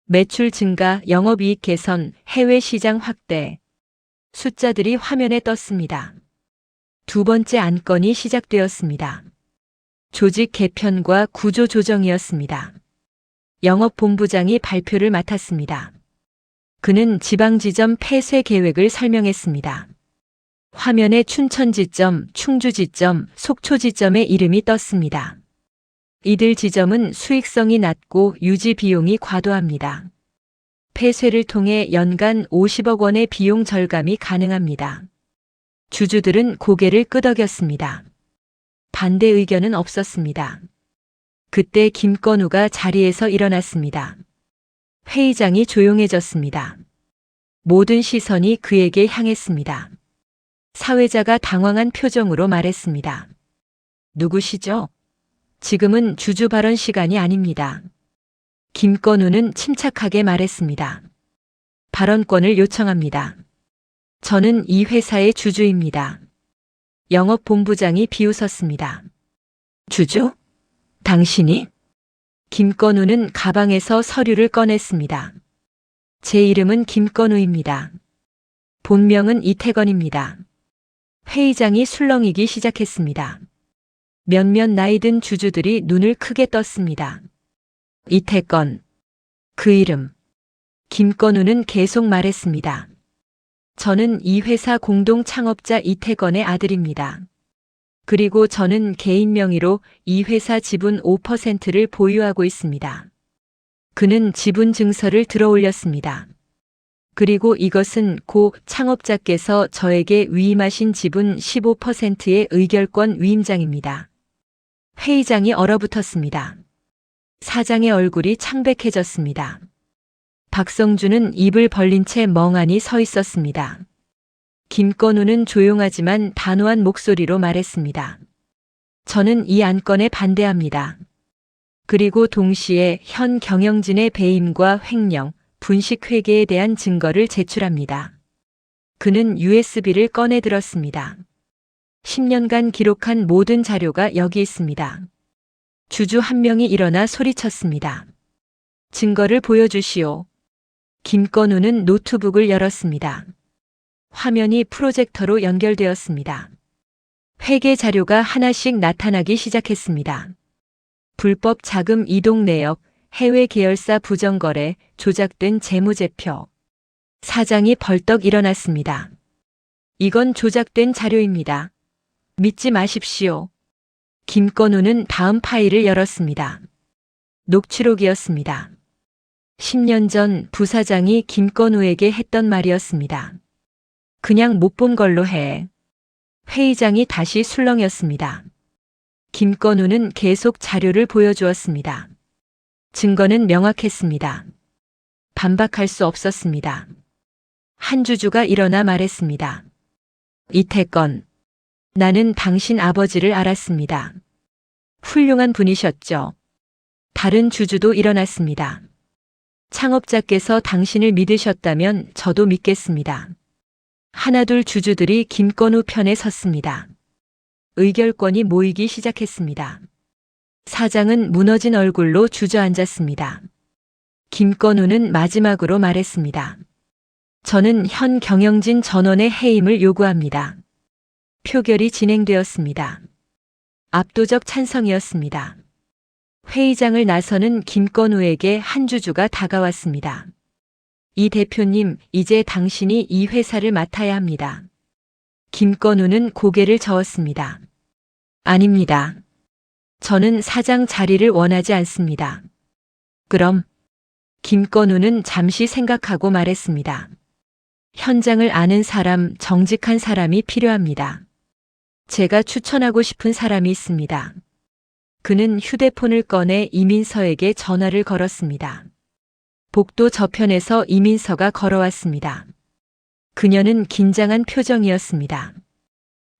매출 증가, 영업이익 개선, 해외 시장 확대. 숫자들이 화면에 떴습니다. 두 번째 안건이 시작되었습니다. 조직 개편과 구조 조정이었습니다. 영업본부장이 발표를 맡았습니다. 그는 지방지점 폐쇄 계획을 설명했습니다. 화면에 춘천지점, 충주지점, 속초지점의 이름이 떴습니다. 이들 지점은 수익성이 낮고 유지 비용이 과도합니다. 폐쇄를 통해 연간 50억 원의 비용 절감이 가능합니다. 주주들은 고개를 끄덕였습니다. 반대 의견은 없었습니다. 그때 김건우가 자리에서 일어났습니다. 회의장이 조용해졌습니다. 모든 시선이 그에게 향했습니다. 사회자가 당황한 표정으로 말했습니다. 누구시죠? 지금은 주주 발언 시간이 아닙니다. 김건우는 침착하게 말했습니다. 발언권을 요청합니다. 저는 이 회사의 주주입니다. 영업본부장이 비웃었습니다. 주주? 당신이? 김건우는 가방에서 서류를 꺼냈습니다. 제 이름은 김건우입니다. 본명은 이태건입니다. 회의장이 술렁이기 시작했습니다. 몇몇 나이든 주주들이 눈을 크게 떴습니다. 이태건. 그 이름. 김건우는 계속 말했습니다. 저는 이 회사 공동 창업자 이태건의 아들입니다. 그리고 저는 개인 명의로 이 회사 지분 5%를 보유하고 있습니다. 그는 지분 증서를 들어 올렸습니다. 그리고 이것은 고 창업자께서 저에게 위임하신 지분 15%의 의결권 위임장입니다. 회의장이 얼어붙었습니다. 사장의 얼굴이 창백해졌습니다. 박성준은 입을 벌린 채 멍하니 서 있었습니다. 김건우는 조용하지만 단호한 목소리로 말했습니다. 저는 이 안건에 반대합니다. 그리고 동시에 현 경영진의 배임과 횡령, 분식 회계에 대한 증거를 제출합니다. 그는 USB를 꺼내 들었습니다. 10년간 기록한 모든 자료가 여기 있습니다. 주주 한 명이 일어나 소리쳤습니다. 증거를 보여주시오. 김건우는 노트북을 열었습니다. 화면이 프로젝터로 연결되었습니다. 회계 자료가 하나씩 나타나기 시작했습니다. 불법 자금 이동 내역, 해외 계열사 부정거래, 조작된 재무제표. 사장이 벌떡 일어났습니다. 이건 조작된 자료입니다. 믿지 마십시오. 김건우는 다음 파일을 열었습니다. 녹취록이었습니다. 10년 전 부사장이 김건우에게 했던 말이었습니다. 그냥 못 본 걸로 해. 회의장이 다시 술렁였습니다. 김건우는 계속 자료를 보여주었습니다. 증거는 명확했습니다. 반박할 수 없었습니다. 한 주주가 일어나 말했습니다. 이태건, 나는 당신 아버지를 알았습니다. 훌륭한 분이셨죠. 다른 주주도 일어났습니다. 창업자께서 당신을 믿으셨다면 저도 믿겠습니다. 하나둘 주주들이 김건우 편에 섰습니다. 의결권이 모이기 시작했습니다. 사장은 무너진 얼굴로 주저앉았습니다. 김건우는 마지막으로 말했습니다. 저는 현 경영진 전원의 해임을 요구합니다. 표결이 진행되었습니다. 압도적 찬성이었습니다. 회의장을 나서는 김건우에게 한 주주가 다가왔습니다. 이 대표님, 이제 당신이 이 회사를 맡아야 합니다. 김건우는 고개를 저었습니다. 아닙니다. 저는 사장 자리를 원하지 않습니다. 그럼 김건우는 잠시 생각하고 말했습니다. 현장을 아는 사람, 정직한 사람이 필요합니다. 제가 추천하고 싶은 사람이 있습니다. 그는 휴대폰을 꺼내 이민서에게 전화를 걸었습니다. 복도 저편에서 이민서가 걸어왔습니다. 그녀는 긴장한 표정이었습니다.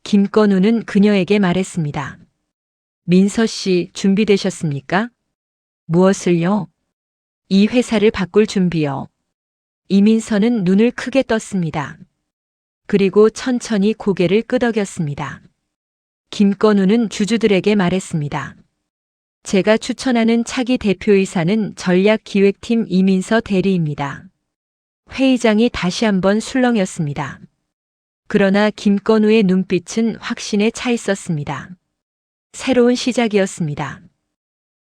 김건우는 그녀에게 말했습니다. 민서 씨, 준비되셨습니까? 무엇을요? 이 회사를 바꿀 준비요. 이민서는 눈을 크게 떴습니다. 그리고 천천히 고개를 끄덕였습니다. 김건우는 주주들에게 말했습니다. 제가 추천하는 차기 대표이사는 전략기획팀 이민서 대리입니다. 회의장이 다시 한번 술렁였습니다. 그러나 김건우의 눈빛은 확신에 차 있었습니다. 새로운 시작이었습니다.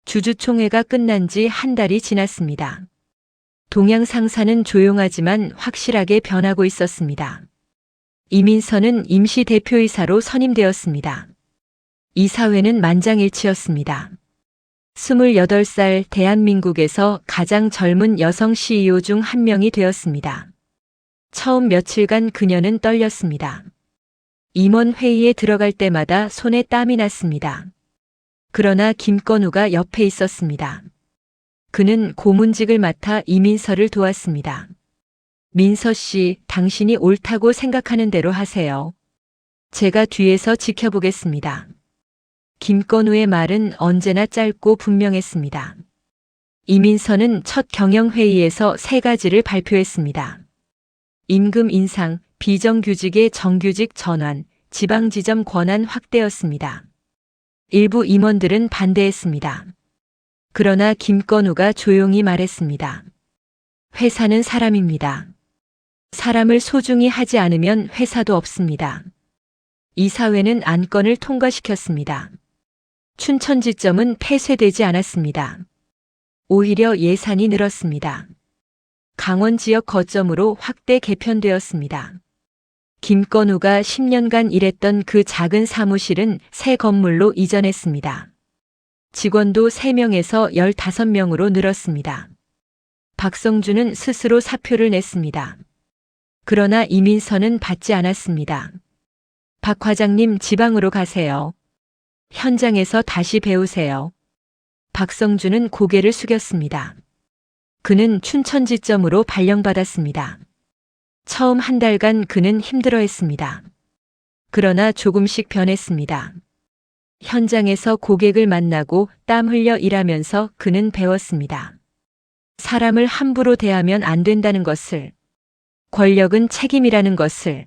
주주총회가 끝난 지 한 달이 지났습니다. 동양 상사는 조용하지만 확실하게 변하고 있었습니다. 이민서는 임시 대표이사로 선임되었습니다. 이사회는 만장일치였습니다. 28살 대한민국에서 가장 젊은 여성 CEO 중 한 명이 되었습니다. 처음 며칠간 그녀는 떨렸습니다. 임원 회의에 들어갈 때마다 손에 땀이 났습니다. 그러나 김건우가 옆에 있었습니다. 그는 고문직을 맡아 이민서를 도왔습니다. 민서 씨, 당신이 옳다고 생각하는 대로 하세요. 제가 뒤에서 지켜보겠습니다. 김건우의 말은 언제나 짧고 분명했습니다. 이민서는 첫 경영회의에서 3가지를 발표했습니다. 임금 인상, 비정규직의 정규직 전환, 지방지점 권한 확대였습니다. 일부 임원들은 반대했습니다. 그러나 김건우가 조용히 말했습니다. 회사는 사람입니다. 사람을 소중히 하지 않으면 회사도 없습니다. 이사회는 안건을 통과시켰습니다. 춘천지점은 폐쇄되지 않았습니다. 오히려 예산이 늘었습니다. 강원 지역 거점으로 확대 개편되었습니다. 김건우가 10년간 일했던 그 작은 사무실은 새 건물로 이전했습니다. 직원도 3명에서 15명으로 늘었습니다. 박성준은 스스로 사표를 냈습니다. 그러나 이민서는 받지 않았습니다. 박 과장님, 지방으로 가세요. 현장에서 다시 배우세요. 박성준은 고개를 숙였습니다. 그는 춘천지점으로 발령받았습니다. 처음 한 달간 그는 힘들어했습니다. 그러나 조금씩 변했습니다. 현장에서 고객을 만나고 땀 흘려 일하면서 그는 배웠습니다. 사람을 함부로 대하면 안 된다는 것을, 권력은 책임이라는 것을.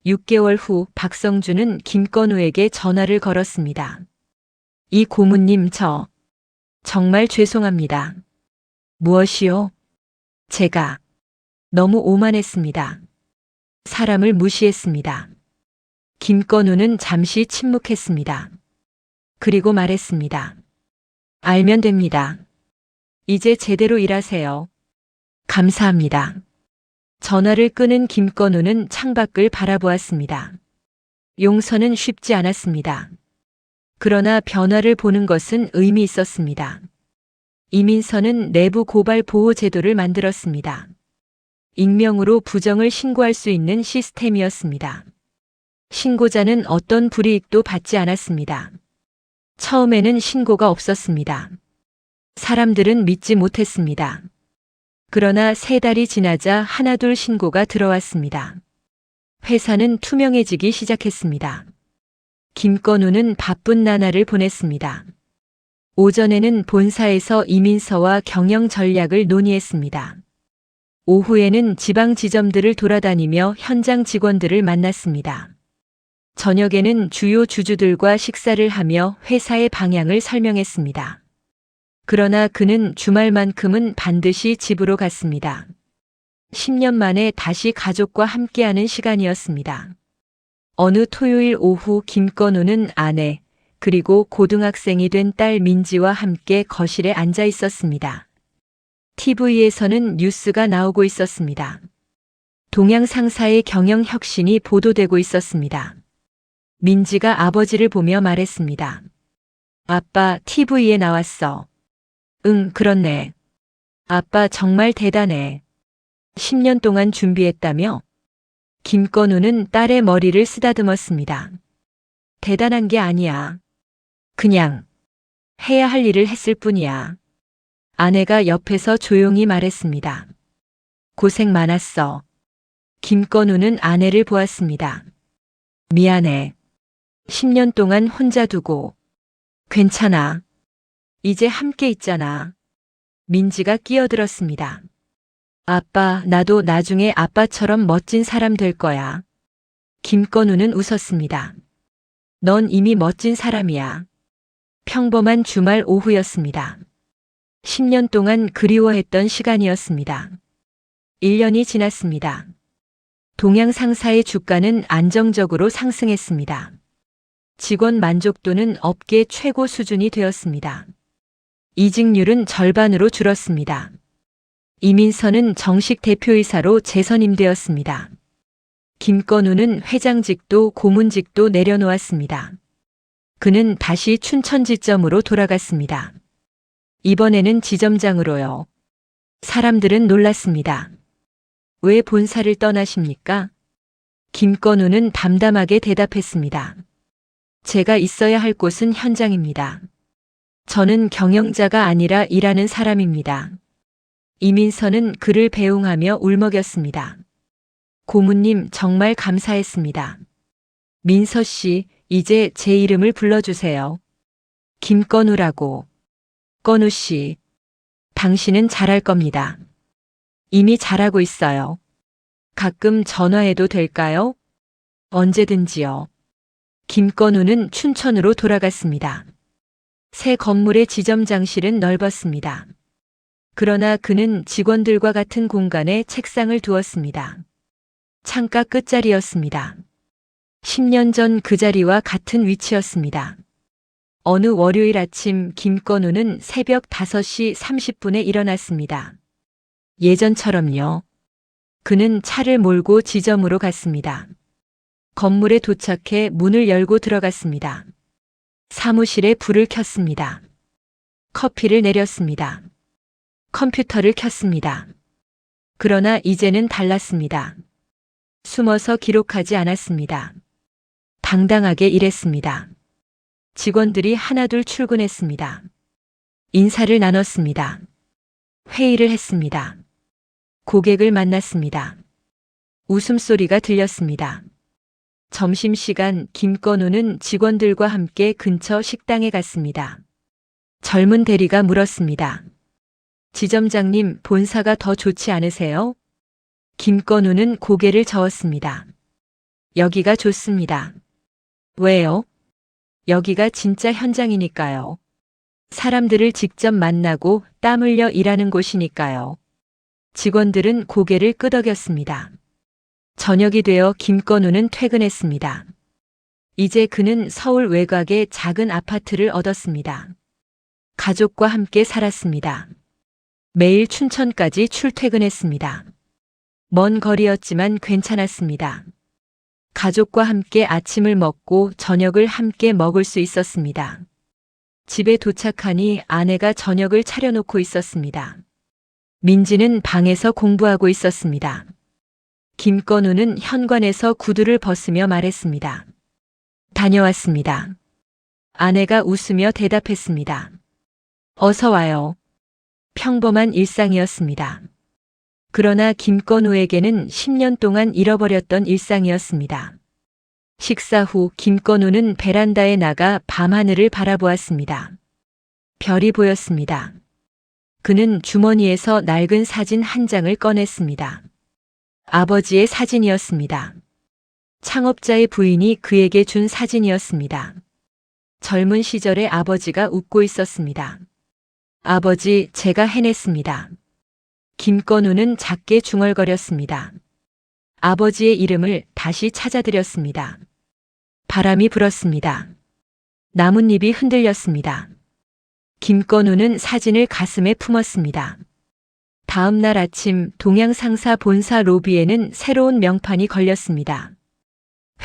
6개월 후 박성준은 김건우에게 전화를 걸었습니다. 이 고문님, 저 정말 죄송합니다. 무엇이요? 제가 너무 오만했습니다. 사람을 무시했습니다. 김건우는 잠시 침묵했습니다. 그리고 말했습니다. 알면 됩니다. 이제 제대로 일하세요. 감사합니다. 전화를 끄는 김건우는 창밖을 바라보았습니다. 용서는 쉽지 않았습니다. 그러나 변화를 보는 것은 의미 있었습니다. 이민서는 내부 고발 보호 제도를 만들었습니다. 익명으로 부정을 신고할 수 있는 시스템이었습니다. 신고자는 어떤 불이익도 받지 않았습니다. 처음에는 신고가 없었습니다. 사람들은 믿지 못했습니다. 그러나 3달이 지나자 하나둘 신고가 들어왔습니다. 회사는 투명해지기 시작했습니다. 김건우는 바쁜 나날을 보냈습니다. 오전에는 본사에서 이민서와 경영 전략을 논의했습니다. 오후에는 지방 지점들을 돌아다니며 현장 직원들을 만났습니다. 저녁에는 주요 주주들과 식사를 하며 회사의 방향을 설명했습니다. 그러나 그는 주말만큼은 반드시 집으로 갔습니다. 10년 만에 다시 가족과 함께하는 시간이었습니다. 어느 토요일 오후 김건우는 아내, 그리고 고등학생이 된 딸 민지와 함께 거실에 앉아 있었습니다. TV에서는 뉴스가 나오고 있었습니다. 동양 상사의 경영 혁신이 보도되고 있었습니다. 민지가 아버지를 보며 말했습니다. 아빠, TV에 나왔어. 응, 그렇네. 아빠 정말 대단해. 10년 동안 준비했다며? 김건우는 딸의 머리를 쓰다듬었습니다. 대단한 게 아니야. 그냥 해야 할 일을 했을 뿐이야. 아내가 옆에서 조용히 말했습니다. 고생 많았어. 김건우는 아내를 보았습니다. 미안해. 10년 동안 혼자 두고. 괜찮아. 이제 함께 있잖아. 민지가 끼어들었습니다. 아빠, 나도 나중에 아빠처럼 멋진 사람 될 거야. 김건우는 웃었습니다. 넌 이미 멋진 사람이야. 평범한 주말 오후였습니다. 10년 동안 그리워했던 시간이었습니다. 1년이 지났습니다. 동양 상사의 주가는 안정적으로 상승했습니다. 직원 만족도는 업계 최고 수준이 되었습니다. 이직률은 절반으로 줄었습니다. 이민서는 정식 대표이사로 재선임되었습니다. 김건우는 회장직도 고문직도 내려놓았습니다. 그는 다시 춘천지점으로 돌아갔습니다. 이번에는 지점장으로요. 사람들은 놀랐습니다. 왜 본사를 떠나십니까? 김건우는 담담하게 대답했습니다. 제가 있어야 할 곳은 현장입니다. 저는 경영자가 아니라 일하는 사람입니다. 이민서는 그를 배웅하며 울먹였습니다. 고문님 정말 감사했습니다. 민서 씨, 이제 제 이름을 불러주세요. 김건우라고. 건우 씨, 당신은 잘할 겁니다. 이미 잘하고 있어요. 가끔 전화해도 될까요? 언제든지요. 김건우는 춘천으로 돌아갔습니다. 새 건물의 지점장실은 넓었습니다. 그러나 그는 직원들과 같은 공간에 책상을 두었습니다. 창가 끝자리였습니다. 10년 전 그 자리와 같은 위치였습니다. 어느 월요일 아침 김건우는 새벽 5시 30분에 일어났습니다. 예전처럼요. 그는 차를 몰고 지점으로 갔습니다. 건물에 도착해 문을 열고 들어갔습니다. 사무실에 불을 켰습니다. 커피를 내렸습니다. 컴퓨터를 켰습니다. 그러나 이제는 달랐습니다. 숨어서 기록하지 않았습니다. 당당하게 일했습니다. 직원들이 하나둘 출근했습니다. 인사를 나눴습니다. 회의를 했습니다. 고객을 만났습니다. 웃음소리가 들렸습니다. 점심시간 김건우는 직원들과 함께 근처 식당에 갔습니다. 젊은 대리가 물었습니다. 지점장님, 본사가 더 좋지 않으세요? 김건우는 고개를 저었습니다. 여기가 좋습니다. 왜요? 여기가 진짜 현장이니까요. 사람들을 직접 만나고 땀 흘려 일하는 곳이니까요. 직원들은 고개를 끄덕였습니다. 저녁이 되어 김건우는 퇴근했습니다. 이제 그는 서울 외곽의 작은 아파트를 얻었습니다. 가족과 함께 살았습니다. 매일 춘천까지 출퇴근했습니다. 먼 거리였지만 괜찮았습니다. 가족과 함께 아침을 먹고 저녁을 함께 먹을 수 있었습니다. 집에 도착하니 아내가 저녁을 차려놓고 있었습니다. 민지는 방에서 공부하고 있었습니다. 김건우는 현관에서 구두를 벗으며 말했습니다. 다녀왔습니다. 아내가 웃으며 대답했습니다. 어서 와요. 평범한 일상이었습니다. 그러나 김건우에게는 10년 동안 잃어버렸던 일상이었습니다. 식사 후 김건우는 베란다에 나가 밤하늘을 바라보았습니다. 별이 보였습니다. 그는 주머니에서 낡은 사진 한 장을 꺼냈습니다. 아버지의 사진이었습니다. 창업자의 부인이 그에게 준 사진이었습니다. 젊은 시절에 아버지가 웃고 있었습니다. 아버지, 제가 해냈습니다. 김건우는 작게 중얼거렸습니다. 아버지의 이름을 다시 찾아드렸습니다. 바람이 불었습니다. 나뭇잎이 흔들렸습니다. 김건우는 사진을 가슴에 품었습니다. 다음 날 아침 동양상사 본사 로비에는 새로운 명판이 걸렸습니다.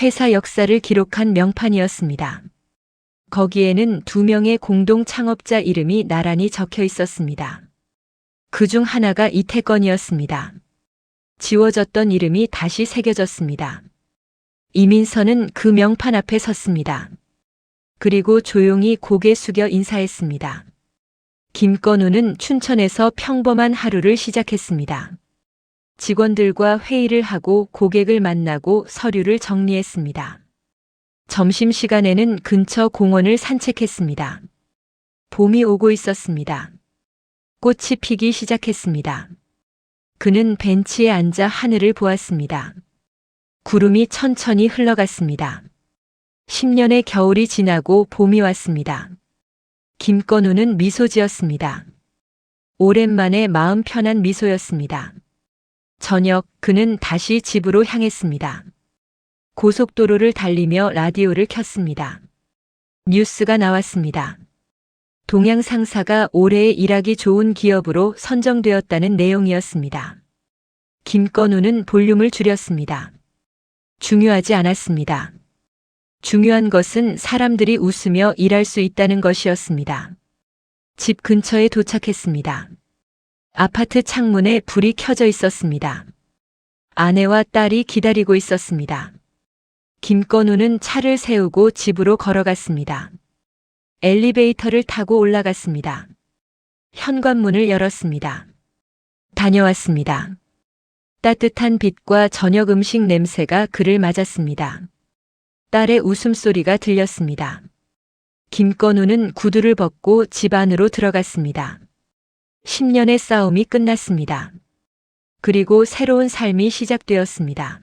회사 역사를 기록한 명판이었습니다. 거기에는 2명의 공동 창업자 이름이 나란히 적혀 있었습니다. 그중 하나가 이태건이었습니다. 지워졌던 이름이 다시 새겨졌습니다. 이민서는 그 명판 앞에 섰습니다. 그리고 조용히 고개 숙여 인사했습니다. 김건우는 춘천에서 평범한 하루를 시작했습니다. 직원들과 회의를 하고 고객을 만나고 서류를 정리했습니다. 점심시간에는 근처 공원을 산책했습니다. 봄이 오고 있었습니다. 꽃이 피기 시작했습니다. 그는 벤치에 앉아 하늘을 보았습니다. 구름이 천천히 흘러갔습니다. 10년의 겨울이 지나고 봄이 왔습니다. 김건우는 미소 지었습니다. 오랜만에 마음 편한 미소였습니다. 저녁, 그는 다시 집으로 향했습니다. 고속도로를 달리며 라디오를 켰습니다. 뉴스가 나왔습니다. 동양상사가 올해 일하기 좋은 기업으로 선정되었다는 내용이었습니다. 김건우는 볼륨을 줄였습니다. 중요하지 않았습니다. 중요한 것은 사람들이 웃으며 일할 수 있다는 것이었습니다. 집 근처에 도착했습니다. 아파트 창문에 불이 켜져 있었습니다. 아내와 딸이 기다리고 있었습니다. 김건우는 차를 세우고 집으로 걸어갔습니다. 엘리베이터를 타고 올라갔습니다. 현관문을 열었습니다. 다녀왔습니다. 따뜻한 빛과 저녁 음식 냄새가 그를 맞았습니다. 딸의 웃음소리가 들렸습니다. 김건우는 구두를 벗고 집 안으로 들어갔습니다. 10년의 싸움이 끝났습니다. 그리고 새로운 삶이 시작되었습니다.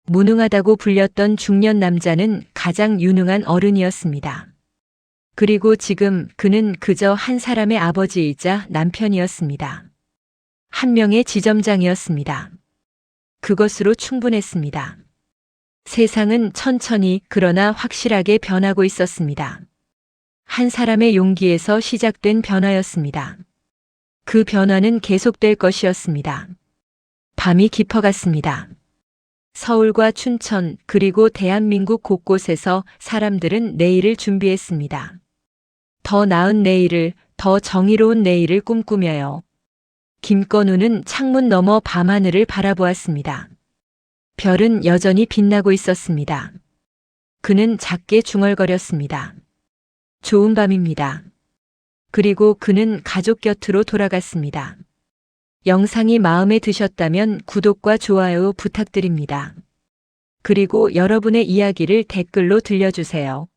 무능하다고 불렸던 중년 남자는 가장 유능한 어른이었습니다. 그리고 지금 그는 그저 한 사람의 아버지이자 남편이었습니다. 한 명의 지점장이었습니다. 그것으로 충분했습니다. 세상은 천천히 그러나 확실하게 변하고 있었습니다. 한 사람의 용기에서 시작된 변화였습니다. 그 변화는 계속될 것이었습니다. 밤이 깊어갔습니다. 서울과 춘천 그리고 대한민국 곳곳에서 사람들은 내일을 준비했습니다. 더 나은 내일을, 더 정의로운 내일을 꿈꾸며요. 김건우는 창문 너머 밤하늘을 바라보았습니다. 별은 여전히 빛나고 있었습니다. 그는 작게 중얼거렸습니다. 좋은 밤입니다. 그리고 그는 가족 곁으로 돌아갔습니다. 영상이 마음에 드셨다면 구독과 좋아요 부탁드립니다. 그리고 여러분의 이야기를 댓글로 들려주세요.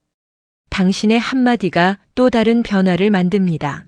당신의 한마디가 또 다른 변화를 만듭니다.